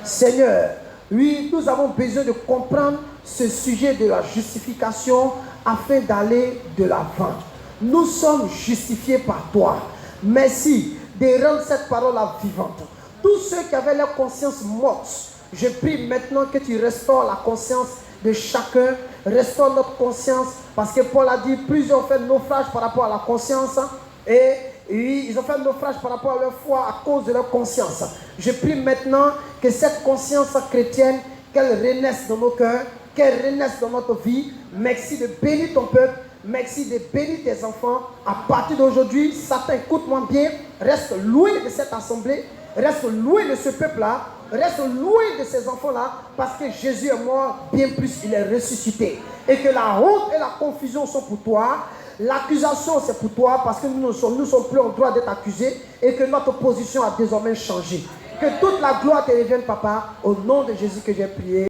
Seigneur, oui, nous avons besoin de comprendre ce sujet de la justification afin d'aller de l'avant. Nous sommes justifiés par toi. Merci de rendre cette parole-là vivante. Tous ceux qui avaient leur conscience morte, je prie maintenant que tu restaures la conscience de chacun. Restaure notre conscience. Parce que Paul a dit, plusieurs ont fait naufrage par rapport à la conscience. Et ils ont fait naufrage par rapport à leur foi à cause de leur conscience. Je prie maintenant que cette conscience chrétienne, qu'elle renaisse dans nos cœurs, qu'elle renaisse dans notre vie. Merci de bénir ton peuple. Merci de bénir tes enfants. À partir d'aujourd'hui, Satan, écoute-moi bien. Reste loin de cette assemblée. Reste loin de ce peuple-là. Reste loin de ces enfants-là. Parce que Jésus est mort, bien plus, il est ressuscité. Et que la honte et la confusion sont pour toi. L'accusation, c'est pour toi. Parce que nous ne sommes plus en droit d'être accusés. Et que notre position a désormais changé. Que toute la gloire te revienne, papa. Au nom de Jésus que j'ai prié.